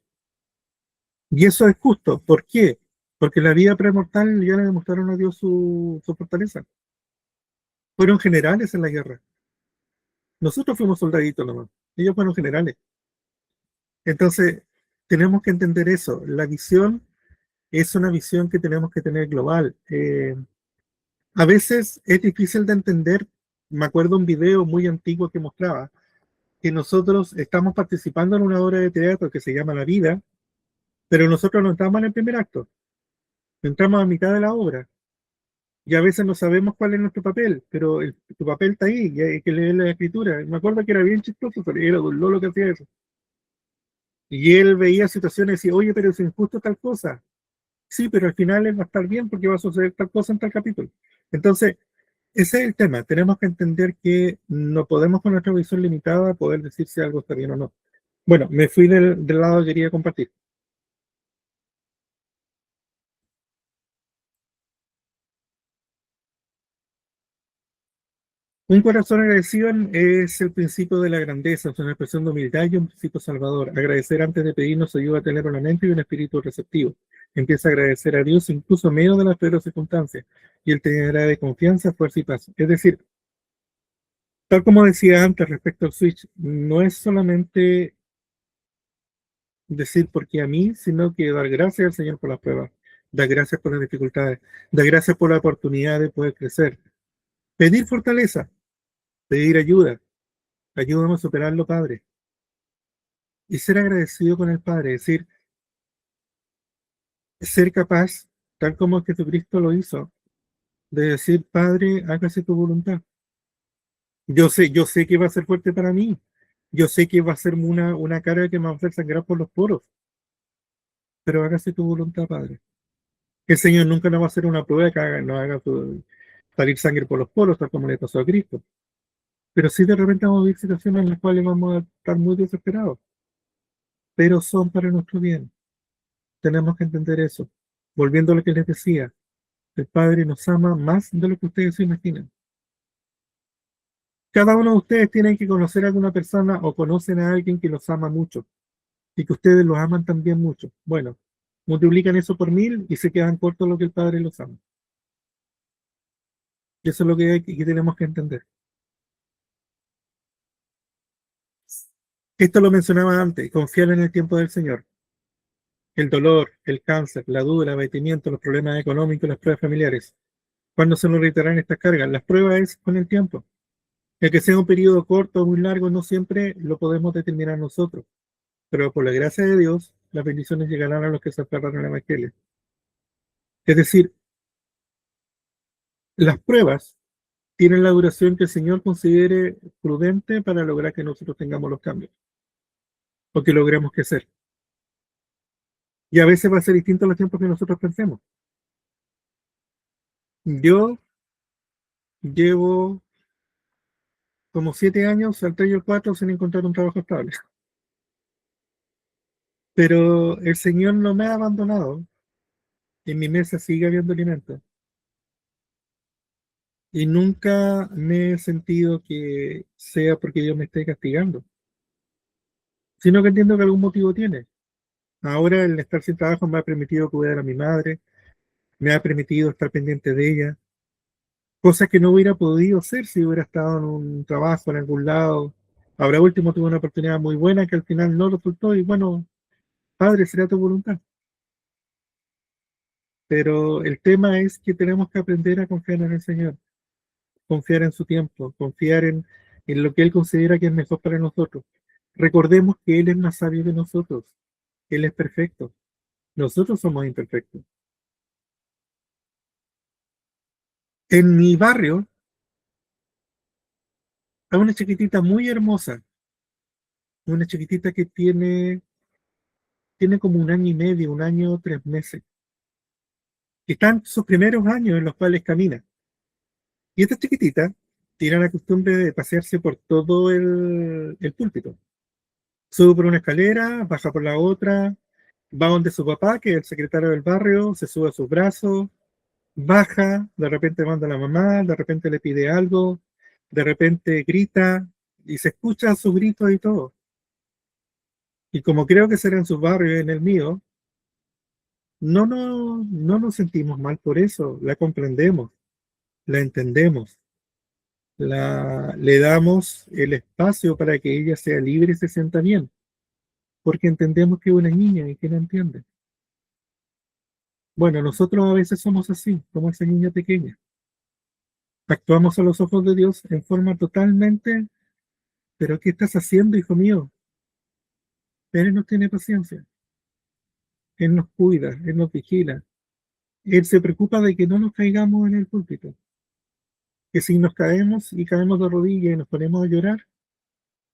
Speaker 1: Y eso es justo. ¿Por qué? Porque la vida premortal ya le demostraron a Dios su fortaleza. Fueron generales en la guerra. Nosotros fuimos soldaditos nomás. Ellos fueron generales. Entonces, tenemos que entender eso. La visión es una visión que tenemos que tener global. A veces es difícil de entender. Me acuerdo un video muy antiguo que mostraba que nosotros estamos participando en una obra de teatro que se llama La Vida, pero nosotros no estamos en el primer acto. Entramos a mitad de la obra. Y a veces no sabemos cuál es nuestro papel, pero tu papel está ahí y hay que leer la escritura. Me acuerdo que era bien chistoso, pero era Don Lolo que hacía eso. Y él veía situaciones y decía, oye, pero es injusto tal cosa. Sí, pero al final él va a estar bien porque va a suceder tal cosa en tal capítulo. Entonces, ese es el tema. Tenemos que entender que no podemos con nuestra visión limitada poder decir si algo está bien o no. Bueno, me fui del lado que quería compartir. Un corazón agradecido es el principio de la grandeza, es una expresión de humildad y un principio salvador. Agradecer antes de pedir nos ayuda a tener una mente y un espíritu receptivo. Empieza a agradecer a Dios incluso en medio de las peores circunstancias y Él te llenará de confianza, fuerza y paz. Es decir, tal como decía antes respecto al Switch, no es solamente decir porque a mí, sino que dar gracias al Señor por las pruebas, dar gracias por las dificultades, dar gracias por la oportunidad de poder crecer, pedir fortaleza, pedir ayuda. Ayúdame a superarlo, Padre. Y ser agradecido con el Padre, es decir, ser capaz, tal como Jesucristo lo hizo, de decir, Padre, hágase tu voluntad. Yo sé que va a ser fuerte para mí. Yo sé que va a ser una carga que me va a hacer sangrar por los poros, pero hágase tu voluntad, Padre. El Señor nunca nos va a hacer una prueba que nos haga salir sangre por los poros, tal como le pasó a Cristo. Pero sí de repente vamos a vivir situaciones en las cuales vamos a estar muy desesperados, pero son para nuestro bien. Tenemos que entender eso. Volviendo a lo que les decía, el Padre nos ama más de lo que ustedes se imaginan. Cada uno de ustedes tiene que conocer a alguna persona o conocen a alguien que los ama mucho y que ustedes los aman también mucho. Bueno, multiplican eso por 1000 y se quedan cortos lo que el Padre los ama. Y eso es lo que tenemos que entender. Esto lo mencionaba antes, confiar en el tiempo del Señor. El dolor, el cáncer, la duda, el abatimiento, los problemas económicos, las pruebas familiares. ¿Cuándo se nos reiterarán estas cargas? Las pruebas es con el tiempo. El que sea un periodo corto o muy largo no siempre lo podemos determinar nosotros, pero por la gracia de Dios, las bendiciones llegarán a los que se aferran al Evangelio. Es decir, las pruebas tienen la duración que el Señor considere prudente para lograr que nosotros tengamos los cambios o que logremos crecer. Y a veces va a ser distinto a los tiempos que nosotros pensemos. Yo llevo como 7 años, al 3 y al 4, sin encontrar un trabajo estable. Pero el Señor no me ha abandonado. En mi mesa sigue habiendo alimento. Y nunca me he sentido que sea porque Dios me esté castigando, sino que entiendo que algún motivo tiene. Ahora el estar sin trabajo me ha permitido cuidar a mi madre, me ha permitido estar pendiente de ella, cosas que no hubiera podido hacer si hubiera estado en un trabajo en algún lado. Ahora último tuve una oportunidad muy buena que al final no resultó y bueno, Padre, será tu voluntad. Pero el tema es que tenemos que aprender a confiar en el Señor, confiar en su tiempo, confiar en lo que Él considera que es mejor para nosotros. Recordemos que Él es más sabio que nosotros, Él es perfecto, nosotros somos imperfectos. En mi barrio hay una chiquitita muy hermosa, una chiquitita que tiene como 1 año y medio, 1 año, 3 meses. Y están sus primeros años en los cuales camina. Y esta chiquitita tiene la costumbre de pasearse por todo el púlpito. Sube por una escalera, baja por la otra, va donde su papá, que es el secretario del barrio, se sube a sus brazos, baja, de repente manda a la mamá, de repente le pide algo, de repente grita, y se escucha sus gritos y todo. Y como creo que será en sus barrios y en el mío, no nos sentimos mal por eso, la comprendemos, la entendemos, le damos el espacio para que ella sea libre y se sienta bien, porque entendemos que es una niña y que no entiende. Bueno, nosotros a veces somos así, como esa niña pequeña. Actuamos a los ojos de Dios en forma totalmente, pero ¿qué estás haciendo, hijo mío? Él nos tiene paciencia, Él nos cuida, Él nos vigila, Él se preocupa de que no nos caigamos en el púlpito, que si nos caemos y caemos de rodillas y nos ponemos a llorar,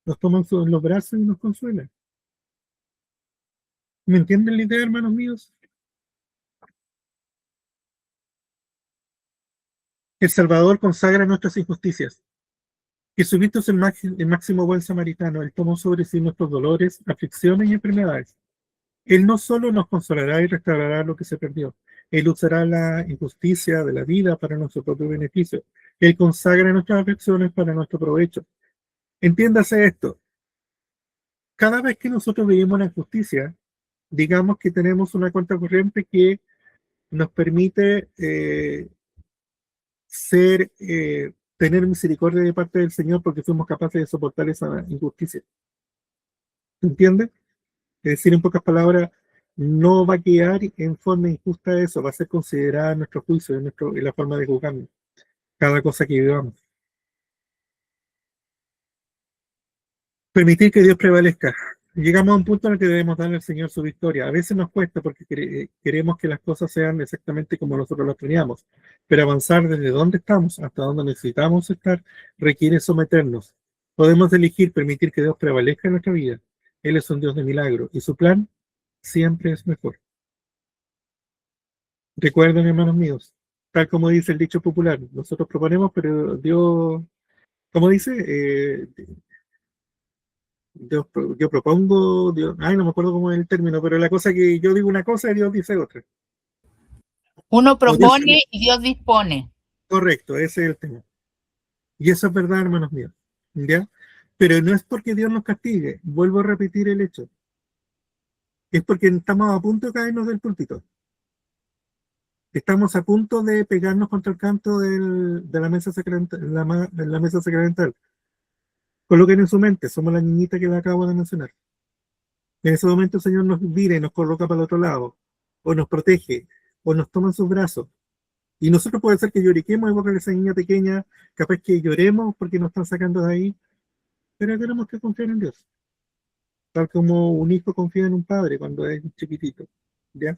Speaker 1: nos toman en los brazos y nos consuelan. ¿Me entienden la idea, hermanos míos? El Salvador consagra nuestras injusticias. Jesucristo es el máximo buen samaritano. Él tomó sobre sí nuestros dolores, aflicciones y enfermedades. Él no solo nos consolará y restaurará lo que se perdió, Él usará la injusticia de la vida para nuestro propio beneficio. Él consagra nuestras aflicciones para nuestro provecho. Entiéndase esto. Cada vez que nosotros vivimos la injusticia, digamos que tenemos una cuenta corriente que nos permite tener misericordia de parte del Señor porque fuimos capaces de soportar esa injusticia. ¿Entiendes? Es decir, en pocas palabras, no va a quedar en forma injusta eso, va a ser considerada en nuestro juicio, en la forma de juzgarnos, cada cosa que vivamos. Permitir que Dios prevalezca. Llegamos a un punto en el que debemos darle al Señor su victoria. A veces nos cuesta porque queremos que las cosas sean exactamente como nosotros las planeamos, pero avanzar desde donde estamos hasta donde necesitamos estar requiere someternos. Podemos elegir permitir que Dios prevalezca en nuestra vida. Él es un Dios de milagro y su plan siempre es mejor. Recuerden, hermanos míos, tal como dice el dicho popular, nosotros proponemos, pero Dios, como dice, yo propongo, Dios, ay, no me acuerdo cómo es el término, pero la cosa que yo digo una cosa y Dios dice otra.
Speaker 8: Uno propone y Dios dispone.
Speaker 1: Correcto, ese es el tema. Y eso es verdad, hermanos míos, ¿ya? Pero no es porque Dios nos castigue, vuelvo a repetir el hecho. Es porque estamos a punto de caernos del púlpito. Estamos a punto de pegarnos contra el canto de la mesa sacramental, la mesa sacramental. Coloquen en su mente, somos la niñita que le acabo de mencionar. En ese momento el Señor nos mira y nos coloca para el otro lado, o nos protege, o nos toma en sus brazos. Y nosotros puede ser que lloriquemos igual que esa niña pequeña, capaz que lloremos porque nos están sacando de ahí, pero tenemos que confiar en Dios. Tal como un hijo confía en un padre cuando es chiquitito, ¿ya?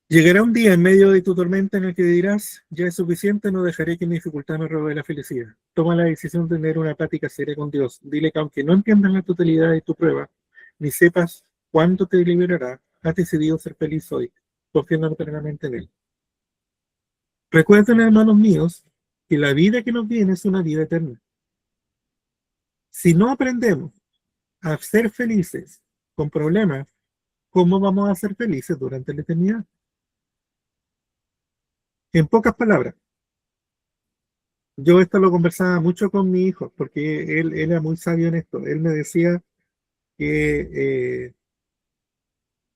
Speaker 1: Llegará un día en medio de tu tormenta en el que dirás, ya es suficiente, no dejaré que mi dificultad me robe la felicidad. Toma la decisión de tener una plática seria con Dios. Dile que aunque no entiendas la totalidad de tu prueba, ni sepas cuándo te liberará, has decidido ser feliz hoy, confiando plenamente en Él. Recuerden, hermanos míos, que la vida que nos viene es una vida eterna. Si no aprendemos a ser felices con problemas, ¿cómo vamos a ser felices durante la eternidad? En pocas palabras, yo esto lo conversaba mucho con mi hijo, porque él era muy sabio en esto. Él me decía que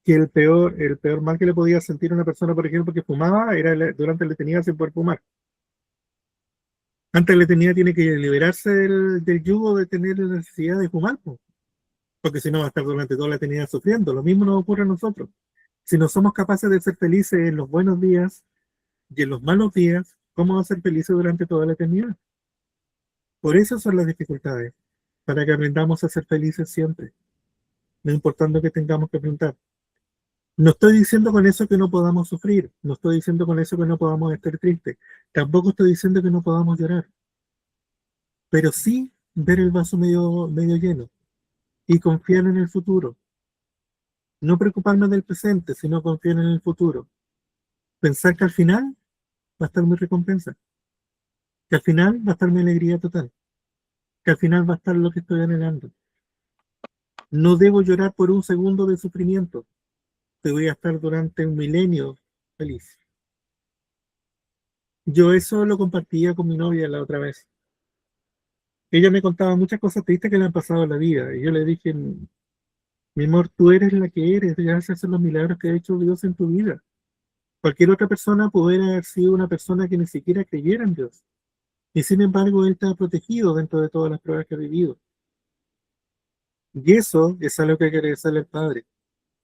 Speaker 1: el peor mal que le podía sentir a una persona, por ejemplo, que fumaba, era durante la eternidad sin poder fumar. Antes de la eternidad tiene que liberarse del yugo de tener la necesidad de fumar, porque si no va a estar durante toda la eternidad sufriendo. Lo mismo nos ocurre a nosotros. Si no somos capaces de ser felices en los buenos días y en los malos días, ¿cómo vamos a ser felices durante toda la eternidad? Por eso son las dificultades, para que aprendamos a ser felices siempre, no importando que tengamos que enfrentar. No estoy diciendo con eso que no podamos sufrir, no estoy diciendo con eso que no podamos estar tristes, tampoco estoy diciendo que no podamos llorar. pero sí ver el vaso medio lleno y confiar en el futuro. No preocuparme del presente, sino confiar en el futuro. Pensar que al final va a estar mi recompensa, que al final va a estar mi alegría total, que al final va a estar lo que estoy anhelando. No debo llorar por un segundo de sufrimiento, que voy a estar durante un milenio feliz. Yo eso lo compartía con mi novia la otra vez. Ella me contaba muchas cosas tristes que le han pasado en la vida, y yo le dije, mi amor, tú eres la que eres, gracias a los milagros que ha hecho Dios en tu vida. Cualquier otra persona pudiera haber sido una persona que ni siquiera creyera en Dios. Y sin embargo, él está protegido dentro de todas las pruebas que ha vivido. Y eso es algo que hay que agradecerle al Padre.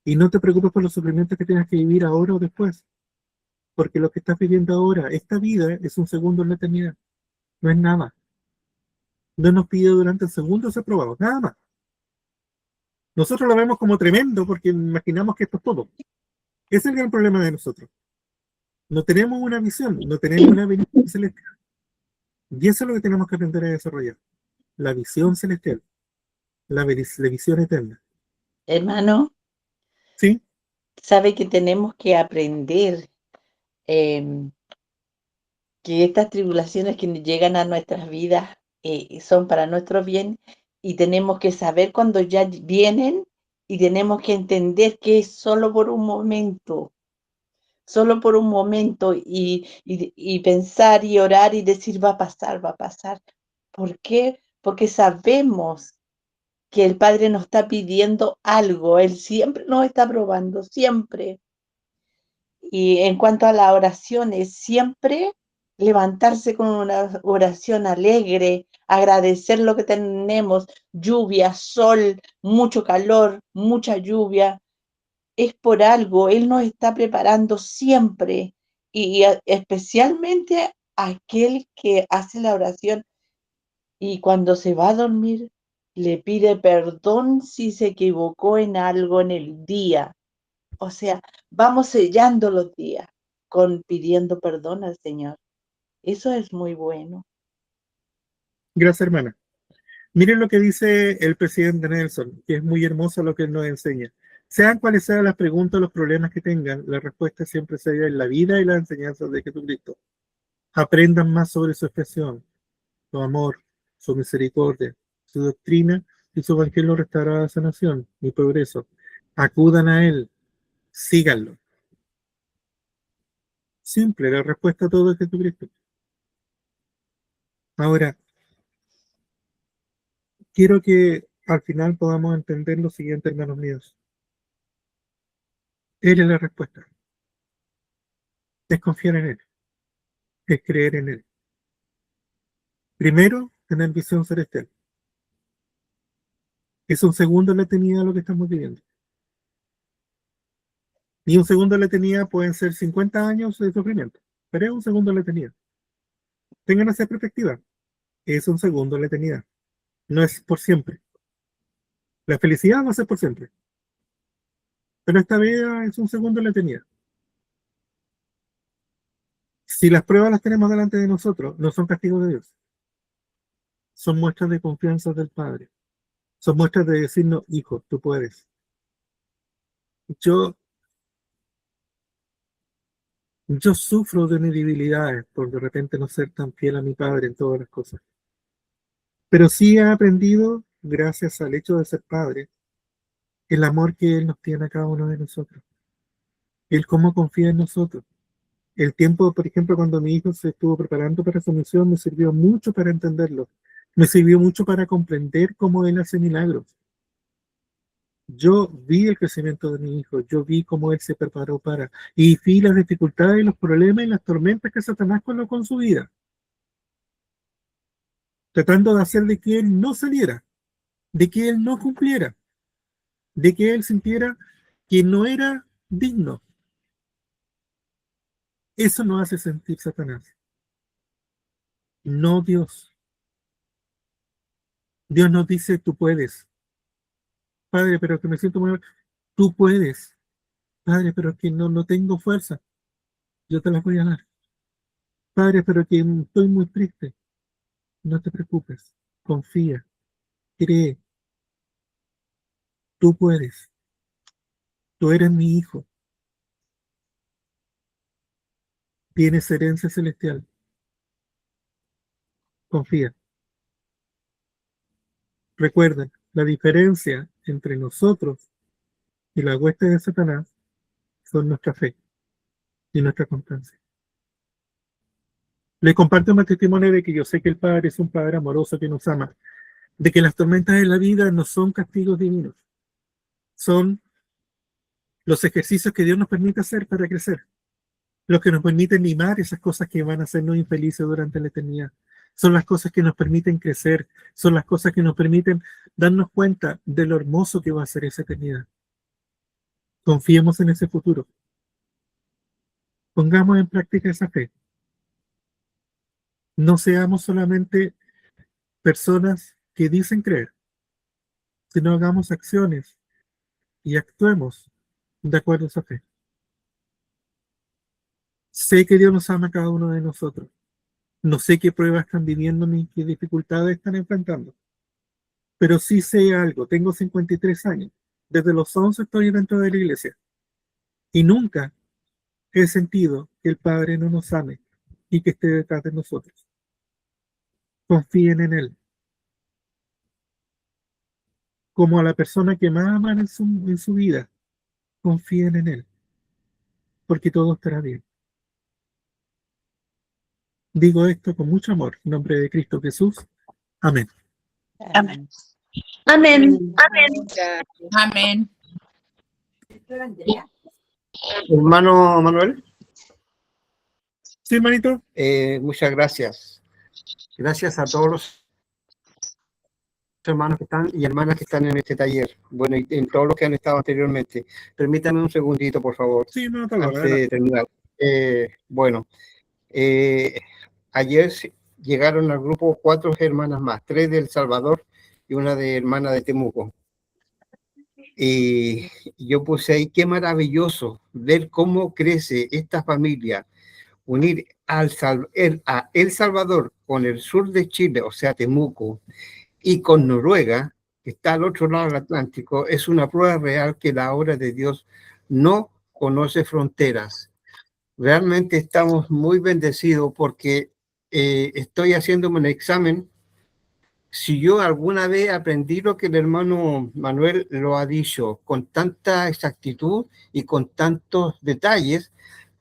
Speaker 1: Y no te preocupes por los sufrimientos que tengas que vivir ahora o después. Porque lo que estás viviendo ahora, esta vida, es un segundo en la eternidad. No es nada. No nos pide durante el segundo ser probados, nada más. Nosotros lo vemos como tremendo porque imaginamos que esto es todo. Ese es el gran problema de nosotros. No tenemos una visión, no tenemos una visión celestial. Y eso es lo que tenemos que aprender a desarrollar. La visión celestial, la visión eterna.
Speaker 4: Hermano,
Speaker 1: ¿Sí?
Speaker 4: sabe que tenemos que aprender em, que estas tribulaciones que llegan a nuestras vidas son para nuestro bien y tenemos que saber cuando ya vienen y tenemos que entender que es solo por un momento y pensar y orar y decir va a pasar, va a pasar. ¿Por qué? Porque sabemos que el Padre nos está pidiendo algo, Él siempre nos está probando, siempre. Y en cuanto a la oración, es siempre levantarse con una oración alegre, agradecer lo que tenemos, lluvia, sol, mucho calor, mucha lluvia. Es por algo, Él nos está preparando siempre y especialmente aquel que hace la oración y cuando se va a dormir le pide perdón si se equivocó en algo en el día. O sea, vamos sellando los días con pidiendo perdón al Señor. Eso es muy bueno.
Speaker 1: Gracias, hermana. Miren lo que dice el presidente Nelson, que es muy hermoso lo que él nos enseña. Sean cuales sean las preguntas o los problemas que tengan, la respuesta siempre sería en la vida y las enseñanzas de Jesucristo. Aprendan más sobre su expresión, su amor, su misericordia, su doctrina y su evangelio restaurará la sanación y progreso. Acudan a él, síganlo. Simple, la respuesta a todo es Jesucristo. Ahora, quiero que al final podamos entender lo siguiente, hermanos míos. Él es la respuesta. Es confiar en él, es creer en él. Primero, tener visión celestial. Es un segundo en la eternidad lo que estamos viviendo. Y un segundo en la eternidad pueden ser 50 años de sufrimiento, pero es un segundo en la eternidad. Tengan esa perspectiva. Es un segundo en la eternidad. No es por siempre. La felicidad va a ser por siempre. Pero esta vida es un segundo en la eternidad. Si las pruebas las tenemos delante de nosotros, no son castigos de Dios. Son muestras de confianza del Padre. Son muestras de decirnos, hijo, tú puedes. Yo sufro de mis debilidades por de repente no ser tan fiel a mi Padre en todas las cosas. Pero sí he aprendido, gracias al hecho de ser padre, el amor que Él nos tiene a cada uno de nosotros. El cómo confía en nosotros. El tiempo, por ejemplo, cuando mi hijo se estuvo preparando para su misión, me sirvió mucho para entenderlo. Me sirvió mucho para comprender cómo Él hace milagros. Yo vi el crecimiento de mi hijo, yo vi cómo él se preparó para, y vi las dificultades y los problemas y las tormentas que Satanás colocó en su vida, tratando de hacer de que él no saliera, de que él no cumpliera, de que él sintiera que no era digno. Eso nos hace sentir Satanás, no Dios. Dios nos dice, tú puedes. Padre, pero que me siento muy mal. Tú puedes. Padre, pero que no tengo fuerza. Yo te las voy a dar. Padre, pero que estoy muy triste. No te preocupes. confía, cree, tú puedes, tú eres mi hijo, tienes herencia celestial, confía. Recuerda, la diferencia entre nosotros y la hueste de Satanás son nuestra fe y nuestra constancia. Le comparto mi testimonio de que yo sé que el Padre es un Padre amoroso que nos ama, de que las tormentas de la vida no son castigos divinos, son los ejercicios que Dios nos permite hacer para crecer, los que nos permiten limar esas cosas que van a hacernos infelices durante la eternidad. Son las cosas que nos permiten crecer, son las cosas que nos permiten darnos cuenta de lo hermoso que va a ser esa eternidad. Confiemos en ese futuro. Pongamos en práctica esa fe. No seamos solamente personas que dicen creer, sino hagamos acciones y actuemos de acuerdo a esa fe. Sé que Dios nos ama a cada uno de nosotros. No sé qué pruebas están viviendo ni qué dificultades están enfrentando. Pero sí sé algo. Tengo 53 años. Desde los 11 estoy dentro de la iglesia. Y nunca he sentido que el Padre no nos ame y que esté detrás de nosotros. Confíen en Él. Como a la persona que más aman en su vida, confíen en Él. Porque todo estará bien. Digo esto con mucho amor. En nombre de Cristo Jesús. Amén.
Speaker 3: Amén. Amén.
Speaker 8: Amén.
Speaker 5: Hermano Manuel,
Speaker 1: Sí, hermanito.
Speaker 5: muchas gracias. Gracias a todos los hermanos que están y hermanas que están en este taller. Bueno, y en todos los que han estado anteriormente. Permítame un segundito, por favor,
Speaker 1: Sí, no, está bien,
Speaker 5: antes de terminar. Bueno, ayer llegaron al grupo 4 hermanas más, 3 de El Salvador y una de hermana de Temuco. Y yo puse ahí, qué maravilloso ver cómo crece esta familia, unir a El Salvador con el sur de Chile, o sea, Temuco, y con Noruega, que está al otro lado del Atlántico, es una prueba real que la obra de Dios no conoce fronteras. Realmente estamos muy bendecidos porque estoy haciéndome un examen. Si yo alguna vez aprendí lo que el hermano Manuel lo ha dicho con tanta exactitud y con tantos detalles,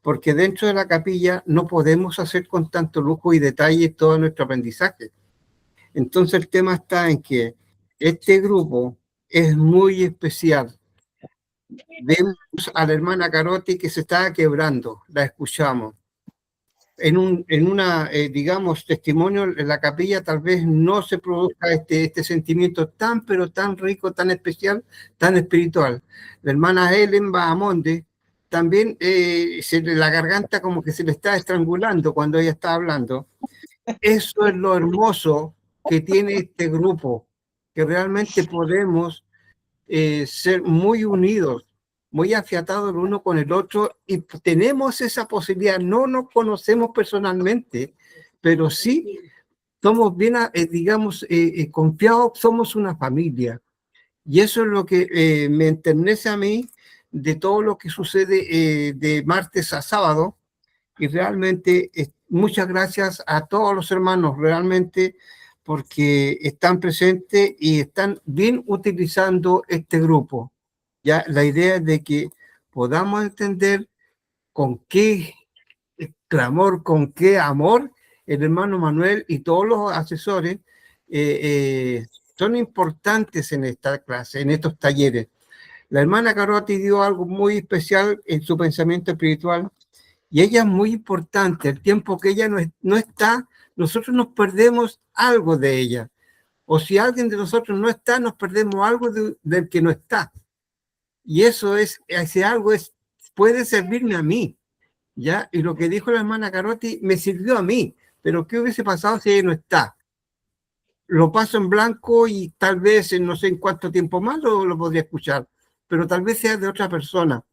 Speaker 5: porque dentro de la capilla no podemos hacer con tanto lujo y detalle todo nuestro aprendizaje. Entonces el tema está en que este grupo es muy especial. Vemos a la hermana Carotti que se estaba quebrando, la escuchamos. En una, digamos, testimonio en la capilla tal vez no se produzca este sentimiento tan, pero tan rico, tan especial, tan espiritual. La hermana Helen Bahamonde también la garganta como que se le está estrangulando cuando ella está hablando. Eso es lo hermoso que tiene este grupo, que realmente podemos ser muy unidos, muy afiatados el uno con el otro, y tenemos esa posibilidad. No nos conocemos personalmente, pero sí somos bien, digamos, confiados, somos una familia. Y eso es lo que me enternece a mí de todo lo que sucede de martes a sábado. Y realmente muchas gracias a todos los hermanos, realmente, porque están presentes y están bien utilizando este grupo. Ya la idea es de que podamos entender con qué clamor, con qué amor el hermano Manuel y todos los asesores son importantes en esta clase, en estos talleres. La hermana Carotti dio algo muy especial en su pensamiento espiritual, y ella es muy importante. El tiempo que ella no está, nosotros nos perdemos algo de ella. O si alguien de nosotros no está, nos perdemos algo del que no está. Y eso es, ese algo puede servirme a mí, ¿ya? Y lo que dijo la hermana Carotti me sirvió a mí. Pero ¿qué hubiese pasado si ella no está? Lo paso en blanco y tal vez en no sé en cuánto tiempo más lo podría escuchar. Pero tal vez sea de otra persona.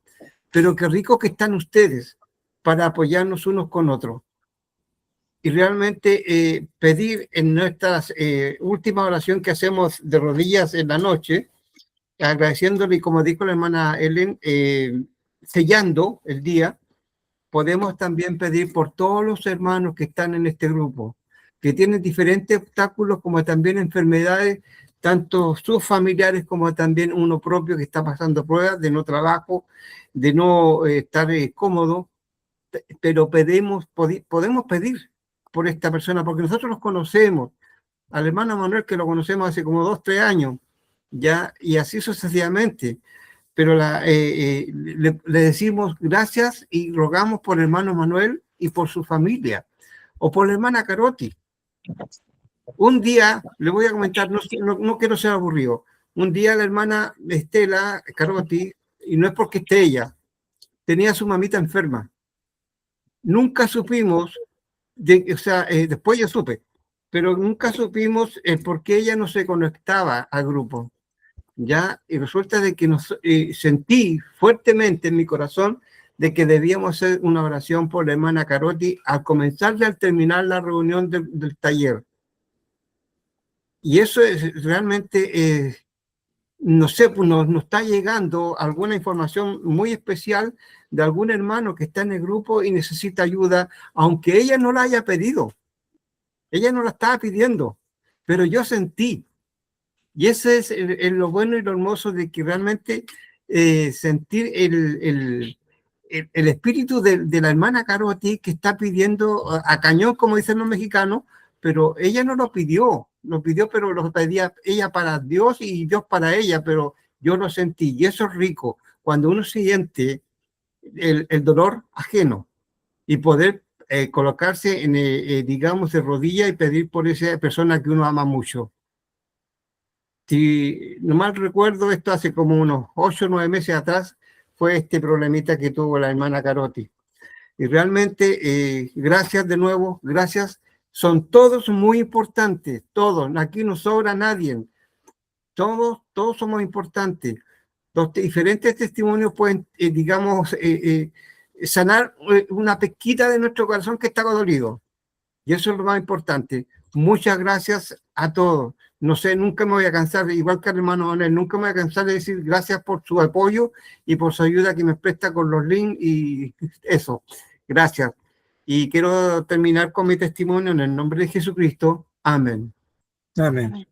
Speaker 5: Pero qué rico que están ustedes para apoyarnos unos con otros. y realmente pedir en nuestra última oración que hacemos de rodillas en la noche, agradeciéndole, como dijo la hermana Ellen, sellando el día, podemos también pedir por todos los hermanos que están en este grupo, que tienen diferentes obstáculos como también enfermedades, tanto sus familiares como también uno propio que está pasando pruebas de no trabajo, de no estar cómodo, pero podemos pedir por esta persona, porque nosotros los conocemos, al hermano Manuel que lo conocemos hace como 2, 3 años, ya, y así sucesivamente, pero le decimos gracias y rogamos por el hermano Manuel y por su familia, o por la hermana Caroti. Un día, le voy a comentar, no quiero ser aburrido, un día la hermana Estela Caroti, y no es porque esté ella, tenía a su mamita enferma. Nunca supimos, después yo supe, pero nunca supimos por qué ella no se conectaba al grupo. ¿Ya? Y resulta de que sentí fuertemente en mi corazón de que debíamos hacer una oración por la hermana Caroti al comenzar y al terminar la reunión del taller. Y eso es realmente, no sé, pues nos está llegando alguna información muy especial de algún hermano que está en el grupo y necesita ayuda, aunque ella no la haya pedido. Ella no la estaba pidiendo, pero yo sentí. Y ese es lo bueno y lo hermoso de que realmente sentir el espíritu de la hermana Caroti que está pidiendo a cañón, como dicen los mexicanos, pero ella no lo pidió, pero lo pedía ella para Dios y Dios para ella, pero yo lo sentí. Y eso es rico, cuando uno siente el dolor ajeno y poder colocarse, digamos, de rodilla y pedir por esa persona que uno ama mucho. Si no mal recuerdo, esto hace como unos 8 o 9 meses atrás, fue este problemita que tuvo la hermana Caroti. Y realmente, gracias de nuevo, gracias. Son todos muy importantes, todos. Aquí no sobra nadie. Todos somos importantes. Los diferentes testimonios pueden, digamos, sanar una pesquita de nuestro corazón que está dolido. Y eso es lo más importante. Muchas gracias a todos. No sé, nunca me voy a cansar, igual que el hermano Manuel, nunca me voy a cansar de decir gracias por su apoyo y por su ayuda que me presta con los links y eso. Gracias. Y quiero terminar con mi testimonio en el nombre de Jesucristo. Amén.
Speaker 1: Amén.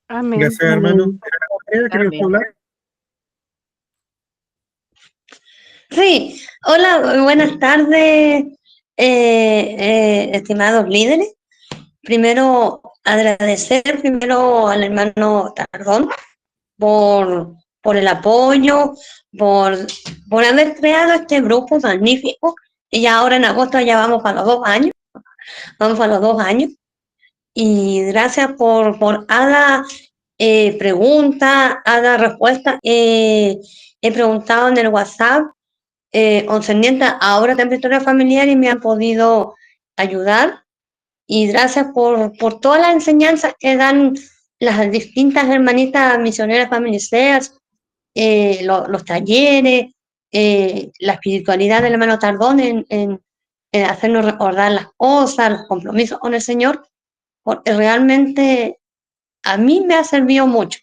Speaker 2: Amén.
Speaker 1: Gracias, hermano.
Speaker 3: Amén.
Speaker 1: ¿Quieres
Speaker 7: Amén.
Speaker 1: hablar?
Speaker 3: Sí, hola, buenas tardes, estimados líderes. Primero, agradecer primero al hermano Tardón por el apoyo, por haber creado este grupo magnífico. Y ya ahora en agosto ya vamos para los 2 años. Vamos para los 2 años. Y gracias por cada pregunta, cada respuesta. He preguntado en el WhatsApp concerniente ahora temperatura familiar y me han podido ayudar. Y gracias por todas las enseñanzas que dan las distintas hermanitas misioneras familiares, los talleres, la espiritualidad del hermano Tardón en hacernos recordar las cosas, los compromisos con el Señor, porque realmente a mí me ha servido mucho,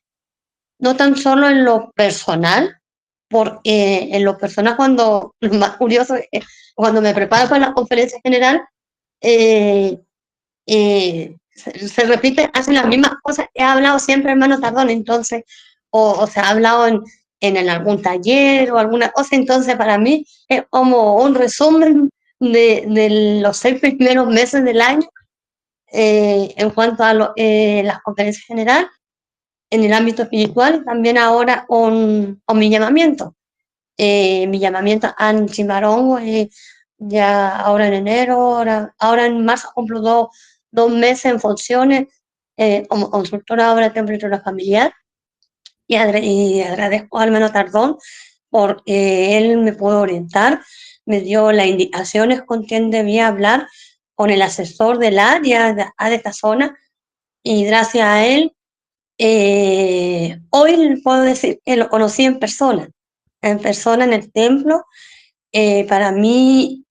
Speaker 3: no tan solo en lo personal, porque en lo personal lo más curioso es que cuando me preparo para la conferencia general, se repite, hacen las mismas cosas. He hablado siempre, hermano Tardón, entonces, o se ha hablado en algún taller o alguna cosa, entonces para mí es como un resumen de los 6 primeros meses del año en cuanto a las conferencias generales en el ámbito espiritual, también ahora con mi llamamiento. Mi llamamiento a Chimarongo, ya ahora en enero, ahora en marzo cumplo 2 meses en funciones como consultora ahora de temperatura familiar y agradezco al hermano Tardón porque él me pudo orientar, me dio las indicaciones con quien debía hablar, con el asesor del área de esta zona, y gracias a él hoy puedo decir que lo conocí en persona en el templo. Para mí,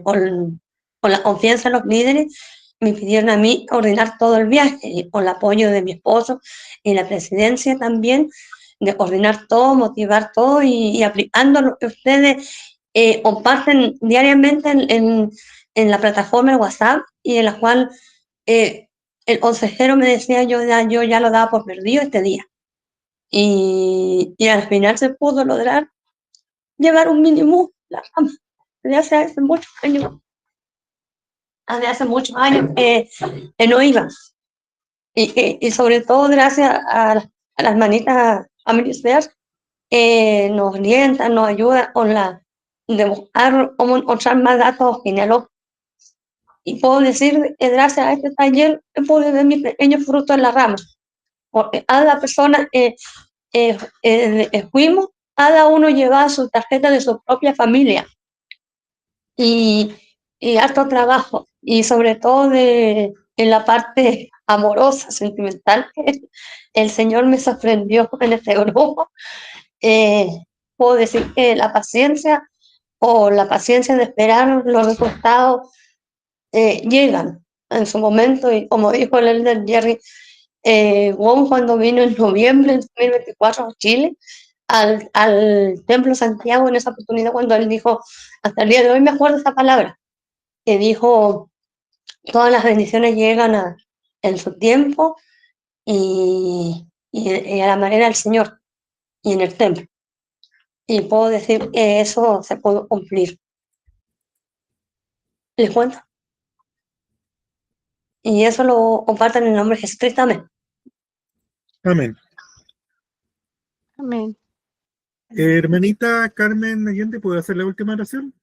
Speaker 3: con con la confianza de los líderes, me pidieron a mí coordinar todo el viaje, y con el apoyo de mi esposo y la presidencia también, de coordinar todo, motivar todo y aplicando lo que ustedes comparten diariamente en la plataforma de WhatsApp, y en la cual el consejero me decía, yo ya lo daba por perdido este día. Y al final se pudo lograr llevar un mínimo la fama. Desde hace muchos años. Desde hace muchos años que no iba. Y sobre todo gracias a las hermanitas familiares, nos orientan, nos ayudan con de buscar cómo encontrar más datos genealógicos. Y puedo decir que gracias a este taller pude ver mi pequeño fruto en la rama. Porque cada persona fuimos, cada uno llevaba su tarjeta de su propia familia. Y harto trabajo, y sobre todo en la parte amorosa, sentimental, el Señor me sorprendió en este grupo. Puedo decir que la paciencia de esperar los resultados llegan en su momento, y como dijo el elder Jerry Wong cuando vino en noviembre de 2024 a Chile, al Templo Santiago, en esa oportunidad, cuando él dijo, hasta el día de hoy me acuerdo esa palabra, que dijo, todas las bendiciones llegan en su tiempo y a la manera del Señor y en el templo. Y puedo decir que eso se pudo cumplir. ¿Les cuento? Y eso lo comparten en el nombre de Jesucristo. Amén.
Speaker 1: Amén.
Speaker 7: Amén.
Speaker 1: Hermanita Carmen Allende, ¿puedo hacer la última oración?